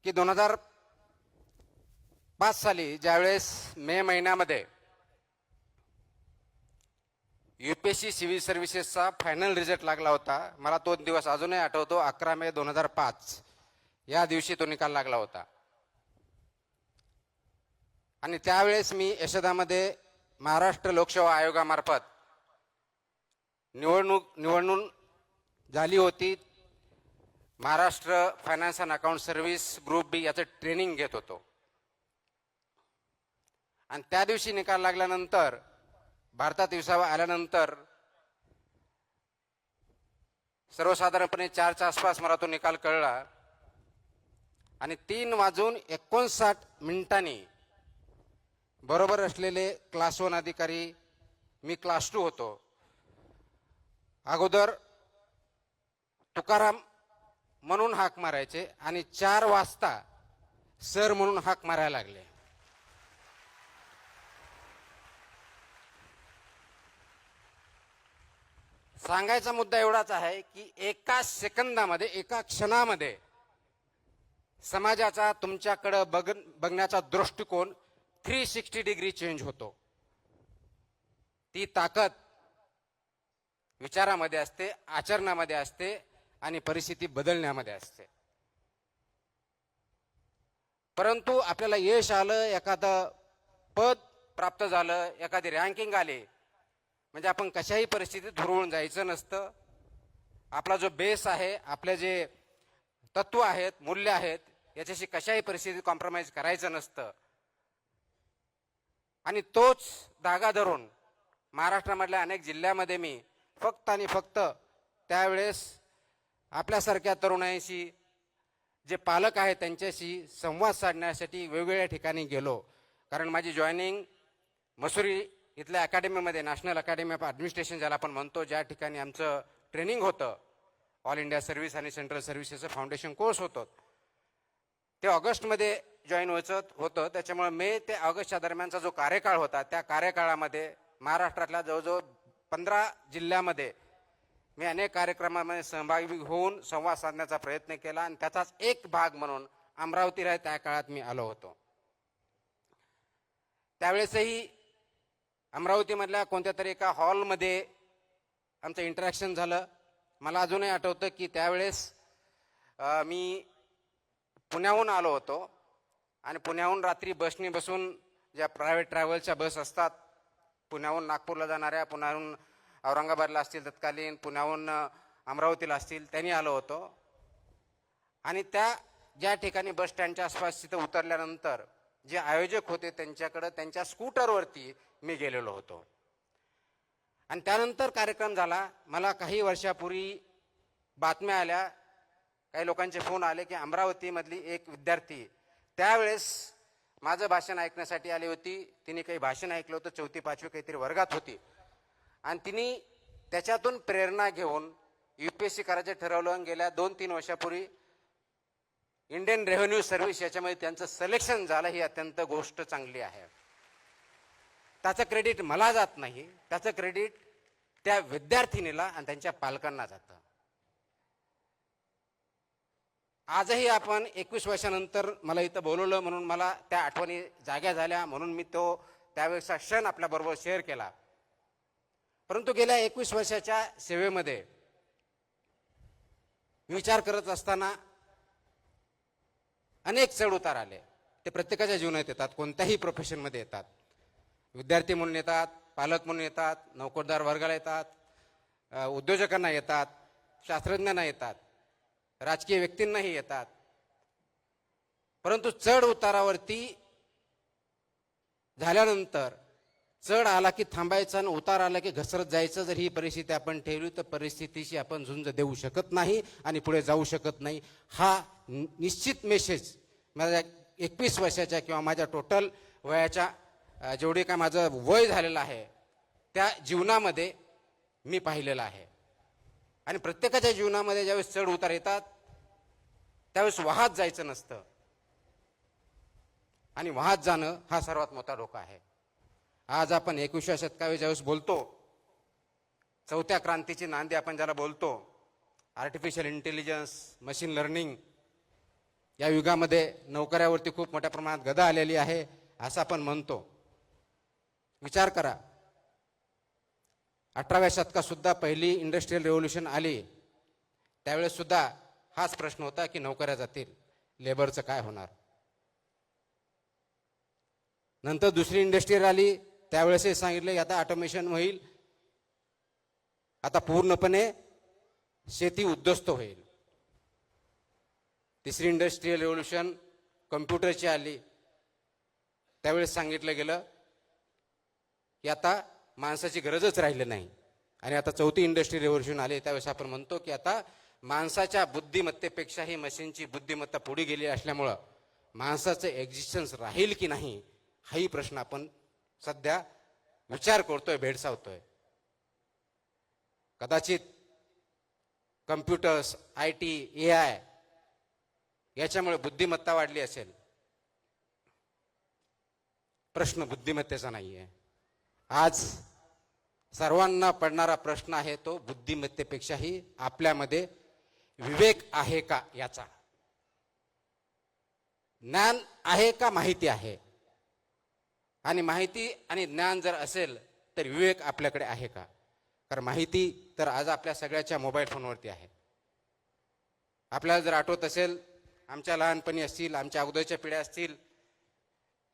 की 2005 साली ज्यावेळेस मे महिन्यामध्ये यूपीएससी सिव्हिल सर्व्हिसेसचा फायनल रिझल्ट लागला होता, मला तो दिवस अजूनही आठवतो. 11 मे 2005 या दिवशी तो निकाल लागला होता. आणि त्यावेळेस मी यशोदामध्ये महाराष्ट्र लोकसेवा आयोगामार्फत निवडणूक झाली होती. Maharashtra finance and account service group B याचं ट्रेनिंग घेत होतो. आणि त्या दिवशी निकाल लागल्यानंतर, भारतात विसावा आल्यानंतर सर्वसाधारणपणे 4च्या आसपास मला तो निकाल कळला. आणि 3:59 बरोबर असलेले क्लास 1 अधिकारी, मी क्लास 2 होतो. अगोदर तुकाराम म्हणून हाक मारायचे आणि 4 वाजता सर म्हणून हाक मारायला लागले. सांगायचा मुद्दा एवढाच आहे की एका सेकंदामध्ये, एका क्षणामध्ये समाजाचा तुमच्याकडे बघण्याचा दृष्टिकोन 360 डिग्री चेंज होतो. ती ताकद विचारामध्ये असते, आचरणामध्ये असते आणि परिस्थिती बदलण्यामध्ये असते. परंतु आपल्याला यश आलं, एखादं पद प्राप्त झालं, एखादी रँकिंग आली म्हणजे आपण कशाही परिस्थितीत हुरळून जायचं नसतं. आपला जो बेस आहे, आपले जे तत्व आहेत, मूल्य आहेत, याच्याशी कशाही परिस्थितीत कॉम्प्रोमाइज करायचं नसतं. आणि तोच धागा धरून महाराष्ट्रामधल्या अनेक जिल्ह्यामध्ये मी फक्त आणि फक्त त्यावेळेस आपल्यासारख्या तरुणांशी, जे पालक आहेत त्यांच्याशी संवाद साधण्यासाठी वेगवेगळ्या ठिकाणी गेलो. कारण माझी जॉईनिंग मसुरी इथल्या अकॅडमीमध्ये, नॅशनल अकॅडमी ऑफ ॲडमिनिस्ट्रेशन ज्याला आपण म्हणतो, ज्या ठिकाणी आमचं ट्रेनिंग होतं, ऑल इंडिया सर्व्हिस आणि सेंट्रल सर्व्हिसेसचं फाउंडेशन कोर्स होतं, ते ऑगस्टमध्ये जॉईन व्हायचं होतं. त्याच्यामुळे मे ते ऑगस्टच्या दरम्यानचा जो कार्यकाळ होता, त्या कार्यकाळामध्ये महाराष्ट्रातल्या जवळजवळ 15 जिल्ह्यामध्ये मी अनेक कार्यक्रमामध्ये सहभागी होऊन संवाद साधण्याचा प्रयत्न केला. आणि त्याचाच एक भाग म्हणून अमरावतीला त्या काळात मी आलो होतो. त्यावेळेसही अमरावतीमधल्या कोणत्या तरी एका हॉलमध्ये आमचं इंटरॅक्शन झालं. मला अजूनही आठवतं की त्यावेळेस मी पुण्याहून आलो होतो आणि पुण्याहून रात्री बसने बसून, ज्या प्रायव्हेट ट्रॅव्हलच्या बस असतात पुण्याहून नागपूरला जाणाऱ्या, पुण्याहून औरंगाबादला असतील तत्कालीन, पुण्याहून अमरावतीला असतील, त्यांनी आलो होतो. आणि त्या ज्या ठिकाणी बस स्टँडच्या आसपास तिथं उतरल्यानंतर जे आयोजक होते त्यांच्याकडे त्यांच्या स्कूटरवरती मी गेलेलो होतो. आणि त्यानंतर कार्यक्रम झाला. मला काही वर्षापूर्वी बातम्या आल्या, काही लोकांचे फोन आले की अमरावतीमधली एक विद्यार्थी त्यावेळेस माझं भाषण ऐकण्यासाठी आली होती. तिने काही भाषण ऐकलं होतं, 4वी-5वी काहीतरी वर्गात होती. आणि तिने त्याच्यातून प्रेरणा घेऊन यूपीएससी करायचं ठरवलं. आणि गेल्या 2-3 वर्षापूर्वी इंडियन रेव्हेन्यू सर्व्हिस याच्यामध्ये त्यांचं सिलेक्शन झालं. ही अत्यंत गोष्ट चांगली आहे. त्याचं क्रेडिट मला जात नाही, त्याचं क्रेडिट त्या विद्यार्थिनीला आणि त्यांच्या पालकांना जातं. आजही आपण 21 वर्षानंतर मला इथं बोलवलं म्हणून मला त्या आठवणी जाग्या झाल्या, म्हणून मी तो त्यावेळेचा क्षण आपल्याबरोबर शेअर केला. परंतु गेल्या 21 वर्षाच्या सेवेमध्ये विचार करत असताना अनेक चढ उतार आले. ते प्रत्येकाच्या जीवनात येतात, कोणत्याही प्रोफेशनमध्ये येतात. विद्यार्थी म्हणून येतात, पालक म्हणून येतात, नोकरदार वर्गाला येतात, उद्योजकांना येतात, शास्त्रज्ञांना येतात, राजकीय व्यक्तींनाही येतात. परंतु चढ उतारावरती झाल्यानंतर चढ आला की थांबायचं आणि उतार आला की घसरत जायचं. जर ही परिस्थिती आपण ठेवली तर परिस्थितीशी आपण झुंज देऊ शकत नाही आणि पुढे जाऊ शकत नाही. हा निश्चित मेसेज माझ्या 21 वर्षाच्या किंवा माझ्या टोटल वयाच्या जेवढे काय माझं वय झालेलं आहे त्या जीवनामध्ये मी पाहिलेलं आहे. आणि प्रत्येकाच्या जीवनामध्ये ज्यावेळेस चढ उतार येतात त्यावेळेस वाहत जायचं नसतं आणि वाहत जाणं हा सर्वात मोठा धोका आहे. आज आपण 21व्या शतकावर ज्यावेळेस बोलतो, 4थ्या क्रांतीची नांदी आपण ज्याला बोलतो, आर्टिफिशियल इंटेलिजन्स, मशीन लर्निंग या युगामध्ये नोकऱ्यावरती खूप मोठ्या प्रमाणात गदा आलेली आहे असं आपण म्हणतो. विचार करा, 18व्या शतकात सुद्धा पहिली इंडस्ट्रियल रेव्होल्यूशन आली, त्यावेळेस सुद्धा हाच प्रश्न होता की नोकऱ्या जातील, लेबरचं काय होणार. नंतर दुसरी इंडस्ट्री आली, त्यावेळेसही सांगितलं की आता ऑटोमेशन होईल, आता पूर्णपणे शेती उद्ध्वस्त होईल. तिसरी इंडस्ट्रियल रेव्होल्यूशन कम्प्युटरची आली, त्यावेळेस सांगितलं गेलं की आता माणसाची गरजच राहिली नाही. आणि आता चौथी इंडस्ट्रियल रेव्होल्यूशन आली, त्यावेळेस आपण म्हणतो की आता माणसाच्या बुद्धिमत्तेपेक्षाही मशीनची बुद्धिमत्ता पुढे गेली असल्यामुळं माणसाचं एक्झिस्टन्स राहील की नाही हाही प्रश्न आपण सध्या विचार करतोय, भेडसावतोय. कदाचित कम्प्युटर्स, IT, AI याच्यामुळे बुद्धिमत्ता वाढली असेल. प्रश्न बुद्धिमत्तेचा नाहीये. आज सर्वांना पडणारा प्रश्न आहे तो बुद्धिमत्तेपेक्षाही आपल्यामध्ये विवेक आहे का याचा. ज्ञान आहे का माहिती आहे, आणि माहिती आणि ज्ञान जर असेल तर विवेक आपल्याकडे आहे का. कारण माहिती तर आज आपल्या सगळ्याच्या मोबाईल फोनवरती आहे. आपल्याला जर आठवत असेल, आमच्या लहानपणी असतील, आमच्या अगोदरच्या पिढ्या असतील,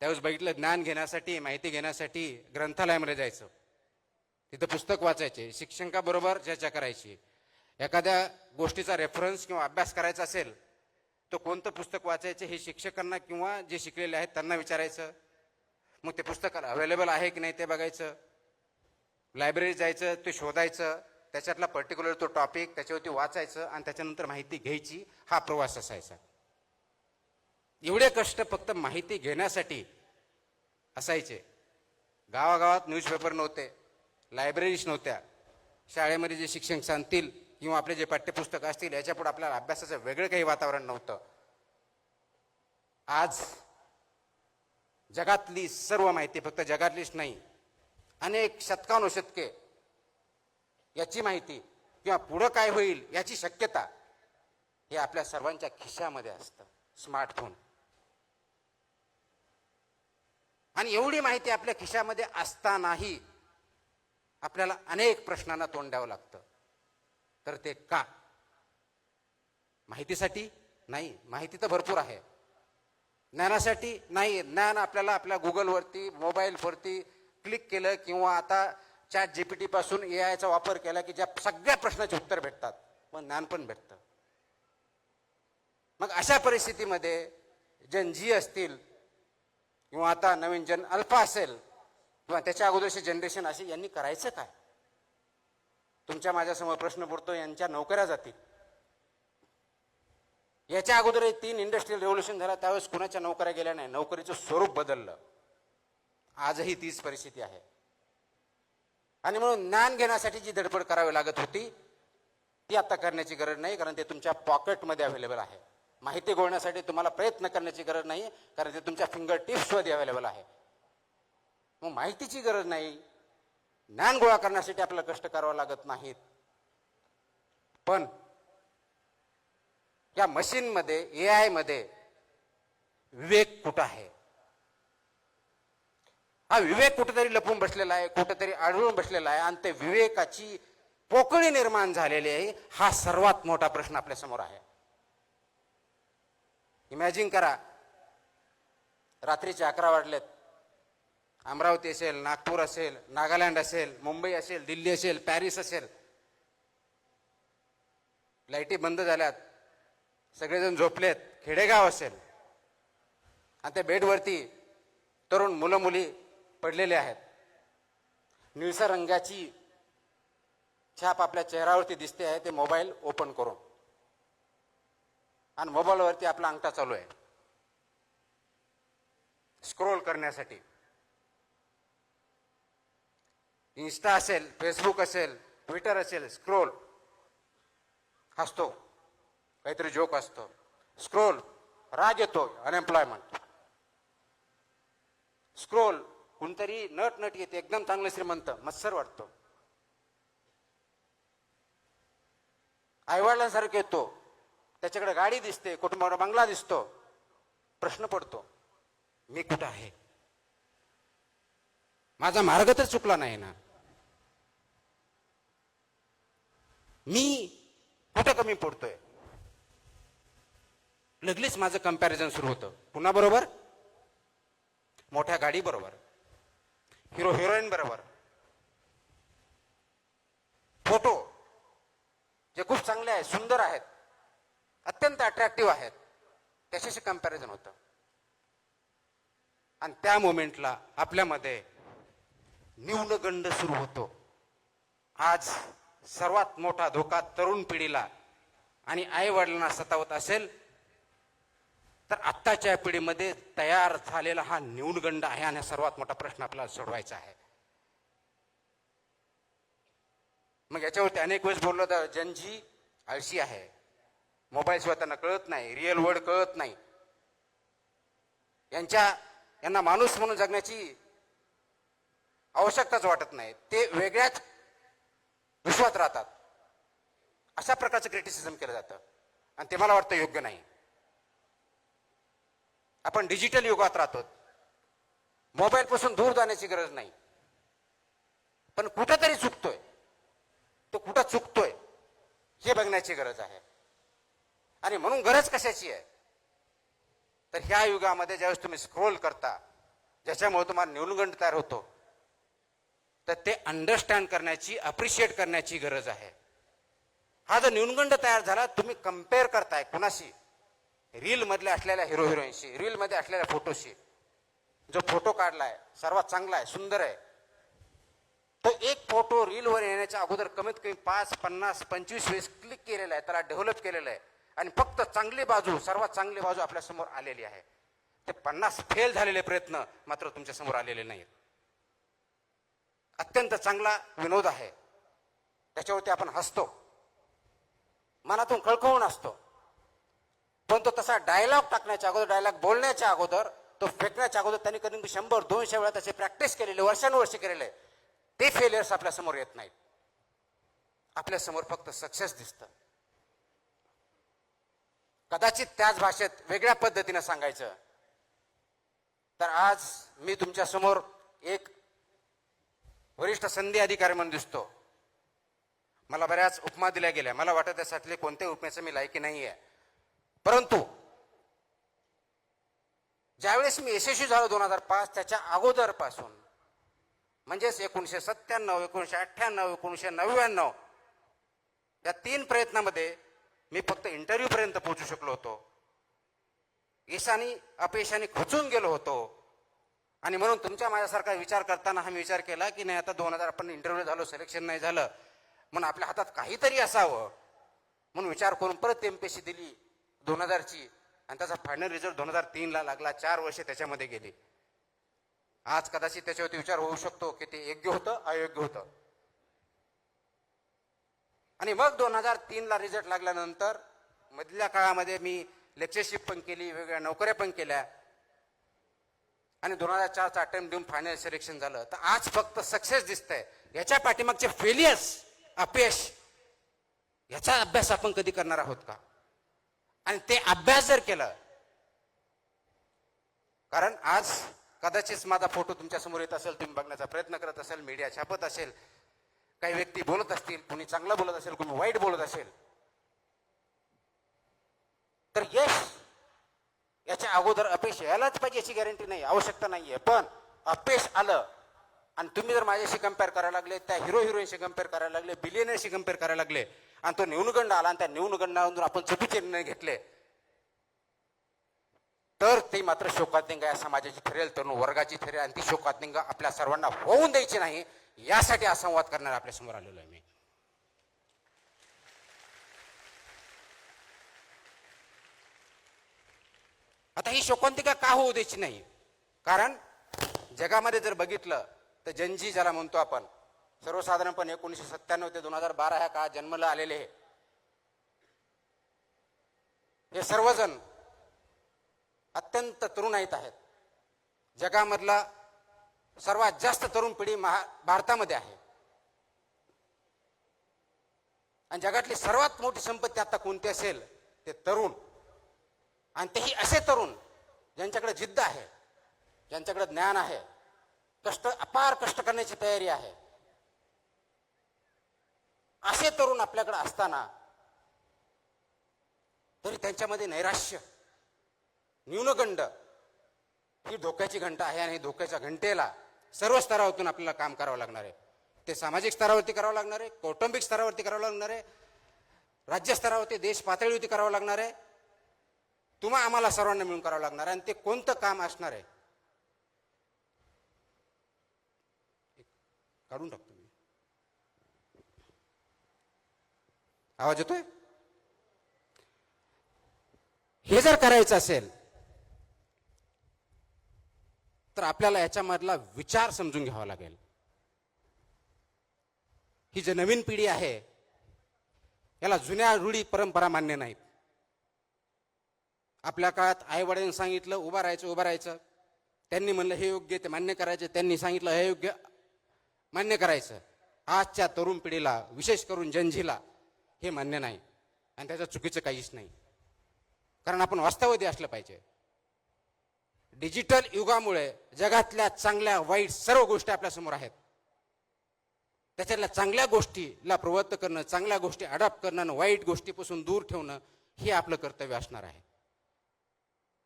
त्यावेळेस बघितलं, ज्ञान घेण्यासाठी, माहिती घेण्यासाठी ग्रंथालयामध्ये जायचं, तिथं पुस्तक वाचायचे, शिक्षकाबरोबर चर्चा करायची. एखाद्या गोष्टीचा रेफरन्स किंवा अभ्यास करायचा असेल तर कोणतं पुस्तक वाचायचे हे शिक्षकांना किंवा जे शिकलेले आहेत त्यांना विचारायचं. मग ते पुस्तक अवेलेबल आहे की नाही ते बघायचं, लायब्ररीत जायचं, ते शोधायचं, त्याच्यातला पर्टिक्युलर तो टॉपिक त्याच्यावरती वाचायचं आणि त्याच्यानंतर माहिती घ्यायची. हा प्रवास असायचा. एवढे कष्ट फक्त माहिती घेण्यासाठी असायचे. गावागावात न्यूजपेपर नव्हते, लायब्ररीज नव्हत्या. शाळेमध्ये जे शिक्षक सांगतील किंवा आपले जे पाठ्यपुस्तक असतील याच्यापुढे आपल्याला अभ्यासाचं वेगळं काही वातावरण नव्हतं. आज जगातली सर्व माहिती, फक्त जगातलीच नाही, अनेक शतकानुशतके याची माहिती किंवा पुढं काय होईल याची शक्यता हे आपल्या सर्वांच्या खिशामध्ये असतं, स्मार्टफोन. आणि एवढी माहिती आपल्या खिशामध्ये असतानाही आपल्याला अनेक प्रश्नांना तोंड द्यावं लागतं. तर ते का? माहितीसाठी नाही, माहिती तर भरपूर आहे. ज्ञानासाठी नाही, ज्ञान आपल्याला आपल्या गुगलवरती, मोबाईलवरती क्लिक केलं किंवा आता ChatGPT पासून AIचा वापर केला की ज्या सगळ्या प्रश्नाचे उत्तर भेटतात, पण ज्ञान पण भेटतं. मग अशा परिस्थितीमध्ये जन जी असतील किंवा आता नवीन जन अल्फा असेल किंवा त्याच्या अगोदरची जनरेशन असेल, यांनी करायचं काय? तुमच्या माझ्यासमोर प्रश्न पडतो, यांच्या नोकऱ्या जातील. याच्या अगोदर 3 इंडस्ट्रियल रेव्होल्यूशन झाला, त्यावेळेस कुणाच्या नोकऱ्या गेल्या नाही, नोकरीचं स्वरूप बदललं. आजही तीच परिस्थिती आहे. आणि म्हणून ज्ञान घेण्यासाठी जी धडपड करावी लागत होती ती आता करण्याची गरज नाही, कारण ते तुमच्या पॉकेटमध्ये अवेलेबल आहे. माहिती गोळण्यासाठी तुम्हाला प्रयत्न करण्याची गरज नाही, कारण ते तुमच्या फिंगर टिप्समध्ये अवेलेबल आहे. मग माहितीची गरज नाही, ज्ञान गोळा करण्यासाठी आपल्याला कष्ट करावं लागत नाहीत. पण या मशीनमध्ये, AI मध्ये विवेक कुठं आहे? हा विवेक कुठेतरी लपून बसलेला आहे, कुठेतरी आढळून बसलेला आहे, आणि ते विवेकाची पोकळी निर्माण झालेली आहे. हा सर्वात मोठा प्रश्न आपल्या समोर आहे. इमॅजिन करा, रात्रीचे 11 वाजलेत, अमरावती असेल, नागपूर असेल, नागालँड असेल, मुंबई असेल, दिल्ली असेल, पॅरिस असेल, लाईटी बंद झाल्यात, सगळेजण झोपलेत, खेडेगाव असेल, आणि त्या बेडवरती तरुण मुलं मुली पडलेले आहेत. निळसर रंगाची छाप आपल्या चेहऱ्यावरती दिसते आहे, ते मोबाईल ओपन करून, आणि मोबाईलवरती आपला अंगठा चालू आहे स्क्रोल करण्यासाठी. इन्स्टा असेल, फेसबुक असेल, ट्विटर असेल, स्क्रोल, हसतो, काहीतरी जोक असतो, स्क्रोल, राग येतो, अनएम्प्लॉयमेंट, स्क्रोल, कोणतरी नट येते, एकदम चांगलं श्रीमंत, मत्सर वाटतो, आईवडिलांसारखं येतो, त्याच्याकडे गाडी दिसते, कुटुंबावर बंगला दिसतो, प्रश्न पडतो, मी कुठं आहे? माझा मार्ग तर चुकला नाही ना? मी कुठं कमी पडतोय? लगेच माझं कंपॅरिझन सुरू होतं. पुन्हा बरोबर, मोठ्या गाडी बरोबर, हिरो हिरोईन बरोबर, फोटो जे खूप चांगले आहेत, सुंदर आहेत, अत्यंत अट्रॅक्टिव्ह आहेत, त्याच्याशी कंपॅरिझन होतं. आणि त्या मोमेंटला आपल्यामध्ये न्यूनगंड सुरू होतो. आज सर्वात मोठा धोका तरुण पिढीला आणि आई वडिलांना सतावत असेल तर आत्ताच्या पिढीमध्ये तयार झालेला हा न्यूनगंड आहे. आणि सर्वात मोठा प्रश्न आपल्याला सोडवायचा आहे. मग याच्यावरती अनेक वेळेस बोललो तर जनजी आळशी आहे, मोबाईल शिवाय त्यांना कळत नाही, रिअल वर्ल्ड कळत नाही, यांना माणूस म्हणून जगण्याची आवश्यकताच वाटत नाही, ते वेगळ्याच विश्वात राहतात, अशा प्रकारचं क्रिटिसिझम केलं जातं. आणि ते मला वाटतं योग्य नाही. आपण डिजिटल युगात राहतो, मोबाईल पासून दूर जाण्याची गरज नाही, पण कुठंतरी चुकतोय, तो कुठं चुकतोय हे बघण्याची गरज आहे. आणि म्हणून गरज कशाची आहे तर ह्या युगामध्ये ज्यावेळेस तुम्ही स्क्रोल करता, ज्याच्यामुळे तुम्हाला न्यूनगंड तयार होतो, तर ते अंडरस्टँड करण्याची, अप्रिशिएट करण्याची गरज आहे. हा जो न्यूनगंड तयार झाला, तुम्ही कम्पेअर करताय कुणाशी? रील मधल्या असलेल्या हिरो हिरोईनशी, रील मध्ये असलेल्या फोटोशी. जो फोटो काढलाय सर्वात चांगला आहे, सुंदर आहे, तो एक फोटो रीलवर येण्याच्या अगोदर कमीत कमी 5, 50, 25 वेळेस क्लिक केलेला आहे, त्याला डेव्हलप केलेलं आहे. आणि फक्त चांगली बाजू, सर्वात चांगली बाजू आपल्या समोर आलेली आहे. ते 50 फेल झालेले प्रयत्न मात्र तुमच्या समोर आलेले नाहीत. अत्यंत चांगला विनोद आहे, त्याच्यावरती आपण हसतो, मनातून कळकळून असतो, पण तो तसा डायलॉग टाकण्याच्या अगोदर, डायलॉग बोलण्याच्या अगोदर, तो फेकण्याच्या अगोदर त्यांनी कधी 100-200 वेळा त्याची प्रॅक्टिस केलेली, वर्षानुवर्ष केलेले, ते फेलियर्स आपल्या समोर येत नाहीत. आपल्या समोर फक्त सक्सेस दिसतं. कदाचित त्याच भाषेत वेगळ्या पद्धतीने सांगायचं तर आज मी तुमच्या समोर एक वरिष्ठ संधी अधिकारी म्हणून दिसतो. मला बऱ्याच उपमा दिल्या गेल्या, मला वाटत त्याच्यातले कोणत्याही उपमेचं मी लायकी नाही आहे. परंतु ज्यावेळेस मी यशस्वी झालो 2005, त्याच्या अगोदर पासून म्हणजेच 1997, 1998, 1999 या 3 प्रयत्नामध्ये मी फक्त इंटरव्ह्यू पर्यंत पोहोचू शकलो होतो. यशाने अपयशाने खचून गेलो होतो. आणि म्हणून तुमच्या माझ्यासारखा विचार करताना हा मी विचार केला की नाही, आता 2000 आपण इंटरव्ह्यू झालो, सिलेक्शन नाही झालं, म्हणून आपल्या हातात काहीतरी असावं, म्हणून विचार करून परत एमपीएससी दिली 2000ची. आणि त्याचा फायनल रिझल्ट 2003ला लागला. 4 वर्षे त्याच्यामध्ये गेली. आज कदाचित त्याच्यावरती विचार होऊ शकतो की ते योग्य होतं, अयोग्य होतं. आणि मग 2003ला रिझल्ट लागल्यानंतर मधल्या काळामध्ये मी लेक्चरशिप पण केली, वेगवेगळ्या नोकऱ्या पण केल्या, आणि 2004चा अटेम्प्ट देऊन फायनल सिलेक्शन झालं. तर आज फक्त सक्सेस दिसतंय. याच्या पाठीमागचे फेलियर्स, अपयश, याचा अभ्यास आपण कधी करणार आहोत का? आणि ते अभ्यास जर केलं, कारण आज कदाचित माझा फोटो तुमच्या समोर येत असेल, तुम्ही बघण्याचा प्रयत्न करत असेल, मीडिया छापत असेल, काही व्यक्ती बोलत असतील, कुणी चांगलं बोलत असेल, कुणी वाईट बोलत असेल, तर यश याच्या अगोदर अपयश यायलाच पाहिजे याची गॅरंटी नाही, आवश्यकता नाहीये. पण अपयश आलं आणि तुम्ही जर माझ्याशी कम्पेअर करायला लागले, त्या हिरो हिरोईनशी कम्पेअर करायला लागले, बिलियनरशी कम्पेअर करायला लागले, आणि तो न्यूनगंड आला आणि त्या न्यूनगंडावरून आपण चुकीचे निर्णय घेतले, तर ते मात्र शोकातिंगा या समाजाची ठरेल, तरुण वर्गाची ठरेल. आणि ती शोकातिंगा आपल्या सर्वांना होऊन द्यायची नाही, यासाठी हा संवाद करणार आपल्या समोर आलेलो आहे मी. आता ही शोकांतिका का होऊ द्यायची नाही? कारण जगामध्ये जर बघितलं तर जनजी ज्याला म्हणतो आपण, सर्वसाधारणपणे 1997 ते 2012 ह्या काळात जन्माला आलेले हे सर्वजण अत्यंत तरुण आहेत. जगामधला सर्वात जास्त तरुण पिढी भारतामध्ये आहे. आणि जगातली सर्वात मोठी संपत्ती आता कोणती असेल ते तरुण. आणि तेही असे तरुण ज्यांच्याकडे जिद्द आहे, ज्यांच्याकडे ज्ञान आहे, अपार कष्ट करण्याची तयारी आहे, असे तरुण आपल्याकडे असताना तरी त्यांच्यामध्ये नैराश्य, न्यूनगंड ही धोक्याची घंटा आहे. आणि धोक्याच्या घंटेला सर्व स्तरावरून आपल्याला काम करावं लागणार आहे. ते सामाजिक स्तरावरती करावं लागणार आहे, कौटुंबिक स्तरावरती करावं लागणार आहे, राज्य स्तरावरती, देश पातळीवरती करावं लागणार आहे, तुम्हा आम्हाला सर्वांना मिळून करावं लागणार आहे. आणि ते कोणतं काम असणार आहे काढून टाकतो मी. आवाज येतोय? हे जर करायचं असेल तर आपल्याला याच्यामधला विचार समजून घ्यावा लागेल. ही जी नवीन पिढी आहे याला जुन्या रूढी परंपरा मान्य नाहीत. आपल्या काळात आई वडिलांनी सांगितलं उभं राहायचं, त्यांनी म्हणलं हे योग्य, ते मान्य करायचं, त्यांनी सांगितलं हे योग्य, मान्य करायचं. आजच्या तरुण पिढीला, विशेष करून जनजीला हे मान्य नाही. आणि त्याचं चुकीचं काहीच नाही, कारण आपण वास्तववादी असलं पाहिजे. डिजिटल युगामुळे जगातल्या चांगल्या वाईट सर्व गोष्टी आपल्या समोर आहेत. त्याच्यातल्या चांगल्या गोष्टीला प्रवृत्त करणं, चांगल्या गोष्टी अडॉप्ट करणं आणि वाईट गोष्टीपासून दूर ठेवणं हे आपलं कर्तव्य असणार आहे.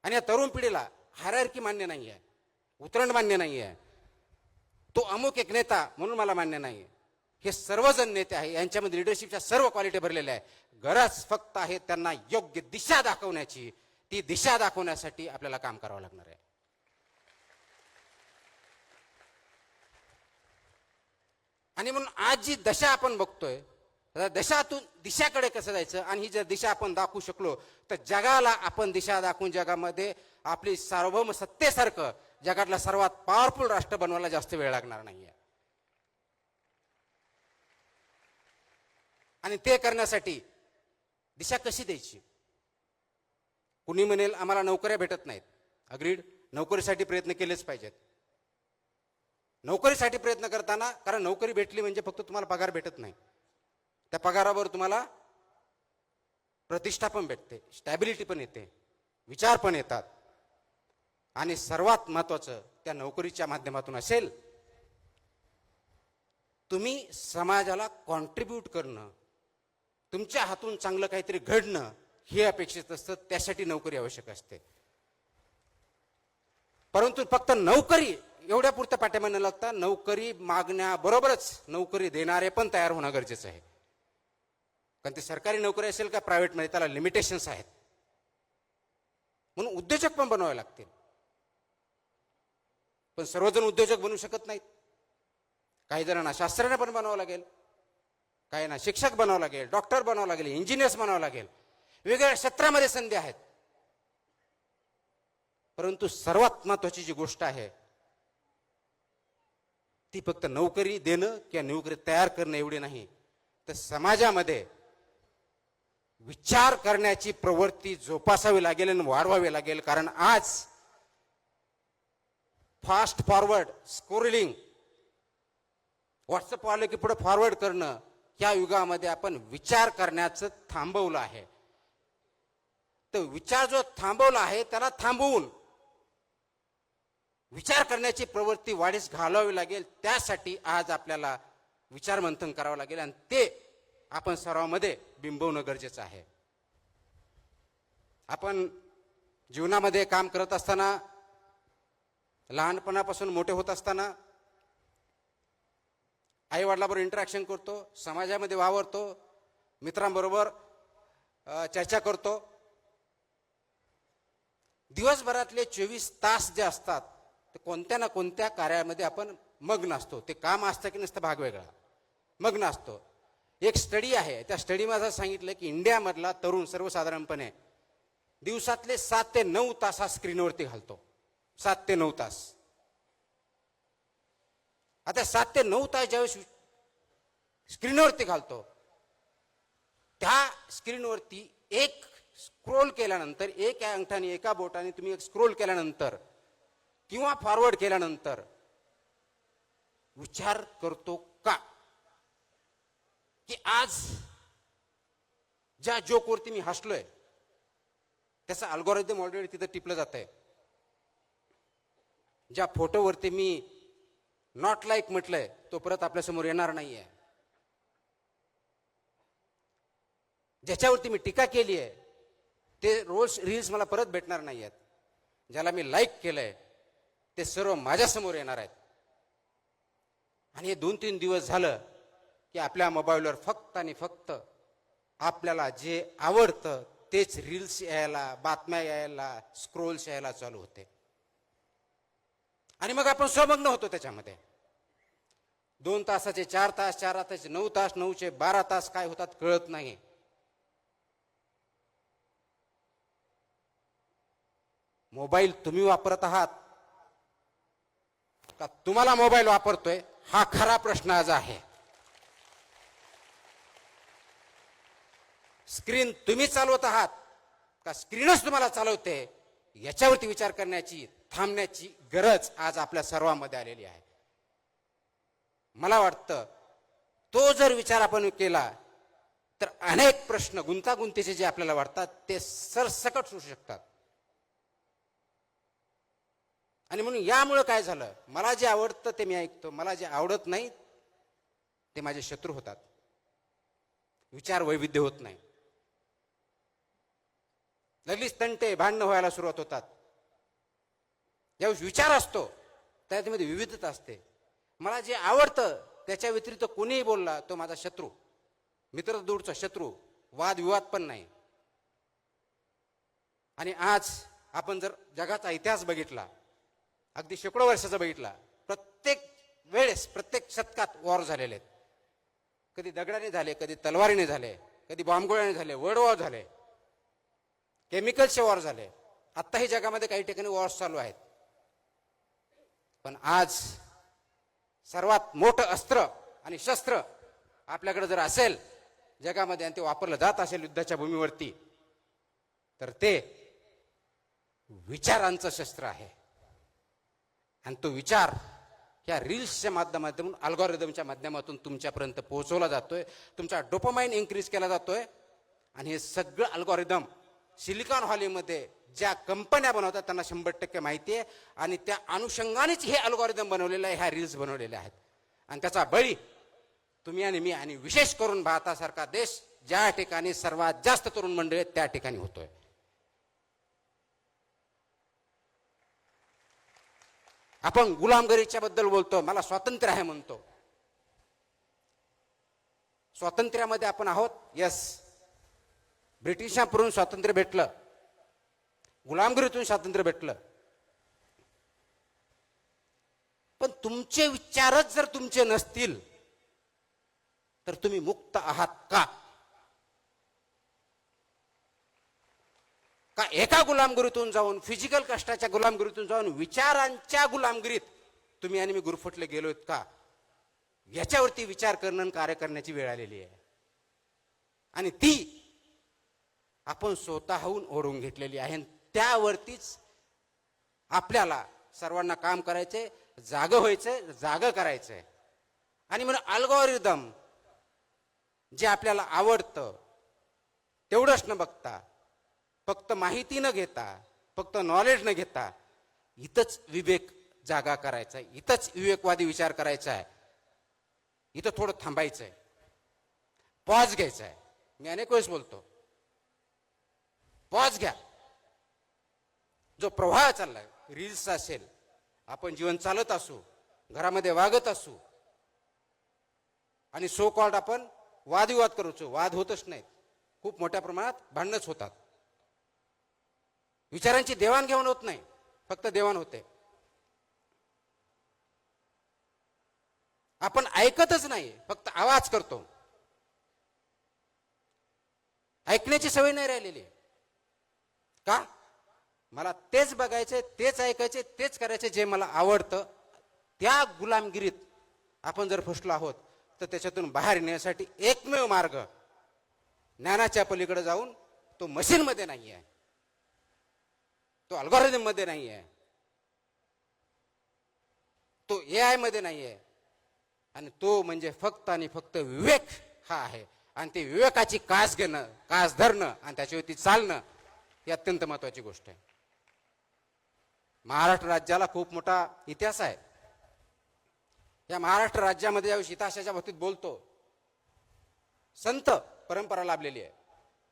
आणि या तरुण पिढीला हायरार्की मान्य नाही आहे, उतरण मान्य नाही आहे, तो अमुक एक नेता म्हणून मला मान्य नाही. हे सर्वजण नेते आहे, यांच्यामध्ये लिडरशिपच्या सर्व क्वालिटी भरलेल्या आहे. गरज फक्त आहे त्यांना योग्य दिशा दाखवण्याची. ती दिशा दाखवण्यासाठी आपल्याला काम करावं लागणार आहे. आणि म्हणून आज जी दशा आपण बघतोय, दशातून दिशाकडे कसं जायचं, आणि ही जर दिशा आपण दाखवू शकलो तर जगाला आपण दिशा दाखवून जगामध्ये आपली सार्वभौम सत्तेसारखं जगातला सर्वात पॉवरफुल राष्ट्र बनवायला जास्त वेळ लागणार नाहीये. आणि ते करण्यासाठी दिशा कशी द्यायची? कुणी म्हणेल आम्हाला नोकऱ्या भेटत नाहीत. अग्रीड, नोकरीसाठी प्रयत्न केलेच पाहिजेत. नोकरीसाठी प्रयत्न करताना, कारण नोकरी भेटली म्हणजे फक्त तुम्हाला पगार भेटत नाही, त्या पगारावर तुम्हाला प्रतिष्ठा पण भेटते, स्टॅबिलिटी पण येते, विचार पण येतात. आणि सर्वात महत्वाचं त्या नोकरीच्या माध्यमातून असेल तुम्ही समाजाला कॉन्ट्रीब्यूट करणं, तुमच्या हातून चांगलं काहीतरी घडणं हे अपेक्षित असतं. त्यासाठी नोकरी आवश्यक असते. परंतु फक्त नोकरी एवढ्या पुरतं पाठिंबा न लागता नोकरी मागण्याबरोबरच नोकरी देणारे पण तयार होणं गरजेचं आहे. कारण ते सरकारी नोकरी असेल का प्रायव्हेटमध्ये, त्याला लिमिटेशन्स आहेत. म्हणून उद्योजक पण बनवावे लागतील. पण सर्वजण उद्योजक बनवू शकत नाहीत. काही जणांना शास्त्रज्ञ पण बनावं लागेल, काहींना शिक्षक बनावं लागेल, डॉक्टर बनावं लागेल, इंजिनियर्स बनावं लागेल. वेगवेगळ्या क्षेत्रामध्ये संधी आहेत. परंतु सर्वात महत्वाची जी गोष्ट आहे ती फक्त नोकरी देणं किंवा नोकरी तयार करणं एवढी नाही, तर समाजामध्ये विचार करण्याची प्रवृत्ती जोपासावी लागेल आणि वाढवावी लागेल. कारण आज फास्ट फॉरवर्ड स्क्रोलिंग, व्हॉट्सअप आलं की पुढे फॉरवर्ड करणं, या युगामध्ये आपण विचार करण्याचं थांबवलं आहे. तर विचार जो थांबवला आहे त्याला थांबवून विचार करण्याची प्रवृत्ती वाढीस घालावी लागेल. त्यासाठी आज आपल्याला विचार मंथन करावं लागेल आणि ते आपण सर्वांमध्ये बिंबवणं गरजेचं आहे. आपण जीवनामध्ये काम करत असताना, लहानपणापासून मोठे होत असताना आई वडिलांबरोबर इंटरॅक्शन करतो, समाजामध्ये वावरतो, मित्रांबरोबर चर्चा करतो. दिवसभरातले 24 तास जे असतात ते कोणत्या ना कोणत्या कार्यामध्ये आपण मग्न असतो. ते काम असतं की नसतं भाग वेगळा, मग्न असतो. एक स्टडी आहे, त्या स्टडीमध्ये असं सांगितलं की इंडियामधला तरुण सर्वसाधारणपणे दिवसातले 7 ते 9 तास हा स्क्रीनवरती घालतो. 7 ते 9 तास. आता 7 ते 9 तास ज्यावेळेस स्क्रीनवरती घालतो, त्या स्क्रीनवरती एक स्क्रोल केल्यानंतर, एक अंगठाने एका बोटाने तुम्ही एक स्क्रोल केल्यानंतर किंवा फॉरवर्ड केल्यानंतर विचार करतो का की आज ज्या जोकवरती मी हसलोय त्याचा अल्गोरिदम ऑलरेडी तिथं टिपलं जात आहे. ज्या फोटोवरती मी नॉट लाईक म्हटलंय तो परत आपल्यासमोर येणार नाहीये. ज्याच्यावरती मी टीका केली आहे ते रील्स मला परत भेटणार नाही आहेत. ज्याला मी लाईक केलंय ते सर्व माझ्यासमोर येणार आहेत. आणि हे 2-3 दिवस झालं की आपल्या मोबाईलवर फक्त आणि फक्त आपल्याला जे आवडतं तेच रील्स यायला, बातम्या यायला, स्क्रोल्स यायला चालू होते. आणि मग आपण स्वमग्न होतो त्याच्यामध्ये. 2 तासाचे 4 तास, 4 तासाचे 9 तास, 9चे 12 तास काय होतात कळत नाही. मोबाईल तुम्ही वापरत आहात का तुम्हाला मोबाईल वापरतोय हा खरा प्रश्न आज आहे. स्क्रीन तुम्ही चालवत आहात का स्क्रीनच तुम्हाला चालवते याच्यावरती विचार करण्याची, थांबण्याची गरज आज आपल्या सर्वांमध्ये आलेली आहे. मला वाटतं तो जर विचार आपण केला तर अनेक प्रश्न गुंतागुंतीचे जे आपल्याला वाटतात ते सरसकट सुटू शकतात. आणि म्हणून यामुळे काय झालं, मला जे आवडतं ते मी ऐकतो, मला जे आवडत नाही ते माझे शत्रू होतात. विचार वैविध्य होत नाही. लगेच तंटे, भांडणं व्हायला सुरुवात होतात. ज्यावेळेस विचार असतो त्यामध्ये विविधता असते. मला जे आवडतं त्याच्या व्यतिरिक्त कोणीही बोलला तो माझा शत्रू, मित्र दूरचा शत्रू, वादविवाद पण नाही. आणि आज आपण जर जगाचा इतिहास बघितला, अगदी शेकडो वर्षाचा बघितला, प्रत्येक वेळेस प्रत्येक शतकात वॉर झालेले आहेत. कधी दगडाने झाले, कधी तलवारीने झाले, कधी बॉम्बगोळ्याने झाले, वर्ल्ड वॉर झाले, केमिकलचे वॉर झाले. आत्ताही जगामध्ये काही ठिकाणी वॉर्स चालू आहेत. पण आज सर्वात मोठं अस्त्र आणि शस्त्र आपल्याकडे जर असेल जगामध्ये आणि ते वापरलं जात असेल युद्धाच्या भूमीवरती तर ते विचारांचं शस्त्र आहे. आणि तो विचार ह्या रील्सच्या माध्यमातून, अल्गोरिदमच्या माध्यमातून तुमच्यापर्यंत पोहोचवला जातोय. तुमचा डोपामाइन इन्क्रीज केला जातोय. आणि हे सगळं अल्गोरिदम सिलिकॉन व्हॅलीमध्ये ज्या कंपन्या बनवतात त्यांना 100% माहिती आहे. आणि त्या अनुषंगानेच हे अल्गोरिदम बनवलेलं आहे, ह्या रील्स बनवलेल्या आहेत. आणि त्याचा बळी तुम्ही आणि मी, आणि विशेष करून भारतासारखा देश ज्या ठिकाणी सर्वात जास्त तरुण मंडळी आहेत त्या ठिकाणी होतोय. आपण गुलामगिरीच्या बद्दल बोलतो, मला स्वातंत्र्य आहे म्हणतो. स्वातंत्र्यामध्ये आपण आहोत, यस. ब्रिटिशांकडून स्वातंत्र्य भेटलं, गुलामगिरीतून स्वातंत्र्य भेटलं. पण तुमचे विचारच जर तुमचे नसतील तर तुम्ही मुक्त आहात का? का एका गुलामगिरीतून जाऊन, फिजिकल कष्टाच्या गुलामगिरीतून जाऊन विचारांच्या गुलामगिरीत तुम्ही आणि मी गुरफटले गेलोत का? याच्यावरती विचार करणं, कार्य करण्याची वेळ आलेली आहे. आणि ती आपण स्वतःहून ओढून घेतलेली आहे. त्यावरतीच आपल्याला सर्वांना काम करायचंय, जागं व्हायचंय, जागं करायचंय. आणि म्हणून अल्गोरिदम जे आपल्याला आवडतं तेवढंच न बघता, फक्त माहिती न घेता, फक्त नॉलेज न घेता, इथंच विवेक जागा करायचा आहे, इथंच विवेकवादी विचार करायचा आहे, इथं थोडं थांबायचंय, पॉज घ्यायचा आहे. मी अनेक वेळेस बोलतो, पॉज घ्या. जो प्रवाह चाललाय, रील्स असेल, आपण जीवन चालत असू, घरामध्ये वागत असू, आणि सो कॉल्ड आपण वादविवाद करतो, वाद होतच नाहीत, खूप मोठ्या प्रमाणात भांडणच होतात. विचारांची देवाणघेवाण होत नाही, फक्त देवाण होते. आपण ऐकतच नाही, फक्त आवाज करतो. ऐकण्याची सवय नाही राहिलेली. का? मला तेच बघायचे, तेच ऐकायचे, तेच करायचे जे मला आवडतं. त्या गुलामगिरीत आपण जर फसलो आहोत तर त्याच्यातून बाहेर येण्यासाठी एकमेव मार्ग ज्ञानाच्या पलीकडे जाऊन, तो मशीनमध्ये नाही आहे, तो अल्गोरिदम मध्ये नाही आहे, तो AI मध्ये नाही आहे, आणि तो म्हणजे फक्त आणि फक्त विवेक हा आहे. आणि ते विवेकाची कास घेणं, कास धरणं आणि त्याच्यावरती चालणं ही अत्यंत महत्वाची गोष्ट आहे. महाराष्ट्र राज्याला खूप मोठा इतिहास आहे. या महाराष्ट्र राज्यामध्ये ज्यावेळी हिताशाच्या बाबतीत बोलतो, संत परंपरा लाभलेली आहे,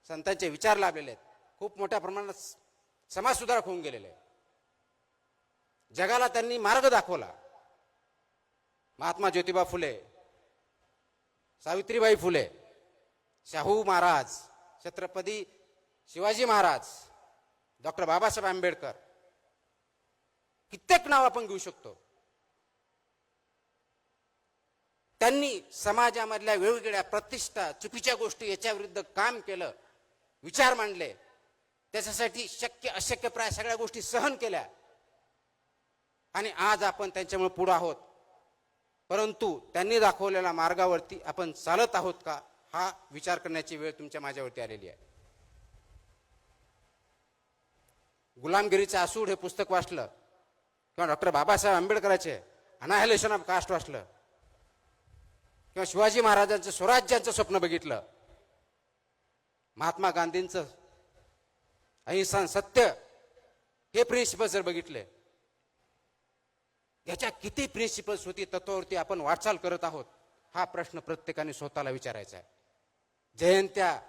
संतांचे विचार लाभलेले आहेत, खूप मोठ्या प्रमाणात समाज सुधारक होऊन गेलेले आहे. जगाला त्यांनी मार्ग दाखवला. महात्मा ज्योतिबा फुले, सावित्रीबाई फुले, शाहू महाराज, छत्रपती शिवाजी महाराज, डॉक्टर बाबासाहेब आंबेडकर, कित्येक नाव आपण घेऊ शकतो. त्यांनी समाजामधल्या वेगवेगळ्या प्रतिष्ठा, चुकीच्या गोष्टी याच्या विरुद्ध काम केलं, विचार मांडले, त्याच्यासाठी शक्य अशक्य प्राय सगळ्या गोष्टी सहन केल्या आणि आज आपण त्यांच्यामुळे पुढे आहोत. परंतु त्यांनी दाखवलेल्या मार्गावरती आपण चालत आहोत का, हा विचार करण्याची वेळ तुमच्या माझ्यावरती आलेली आहे. गुलामगिरीचं आसूड हे पुस्तक वाचलं किंवा डॉक्टर बाबासाहेब आंबेडकरांचे अनाहिलेशन ऑफ कास्ट वाचलं किंवा शिवाजी महाराजांचं स्वराज्याचं स्वप्न बघितलं, महात्मा गांधींचं अहिंसा सत्य हे प्रिन्सिपल्स जर बघितले, याच्या किती प्रिन्सिपल्स होती, तत्वावरती आपण वाटचाल करत आहोत, हा प्रश्न प्रत्येकाने स्वतःला विचारायचा आहे. जयंत्या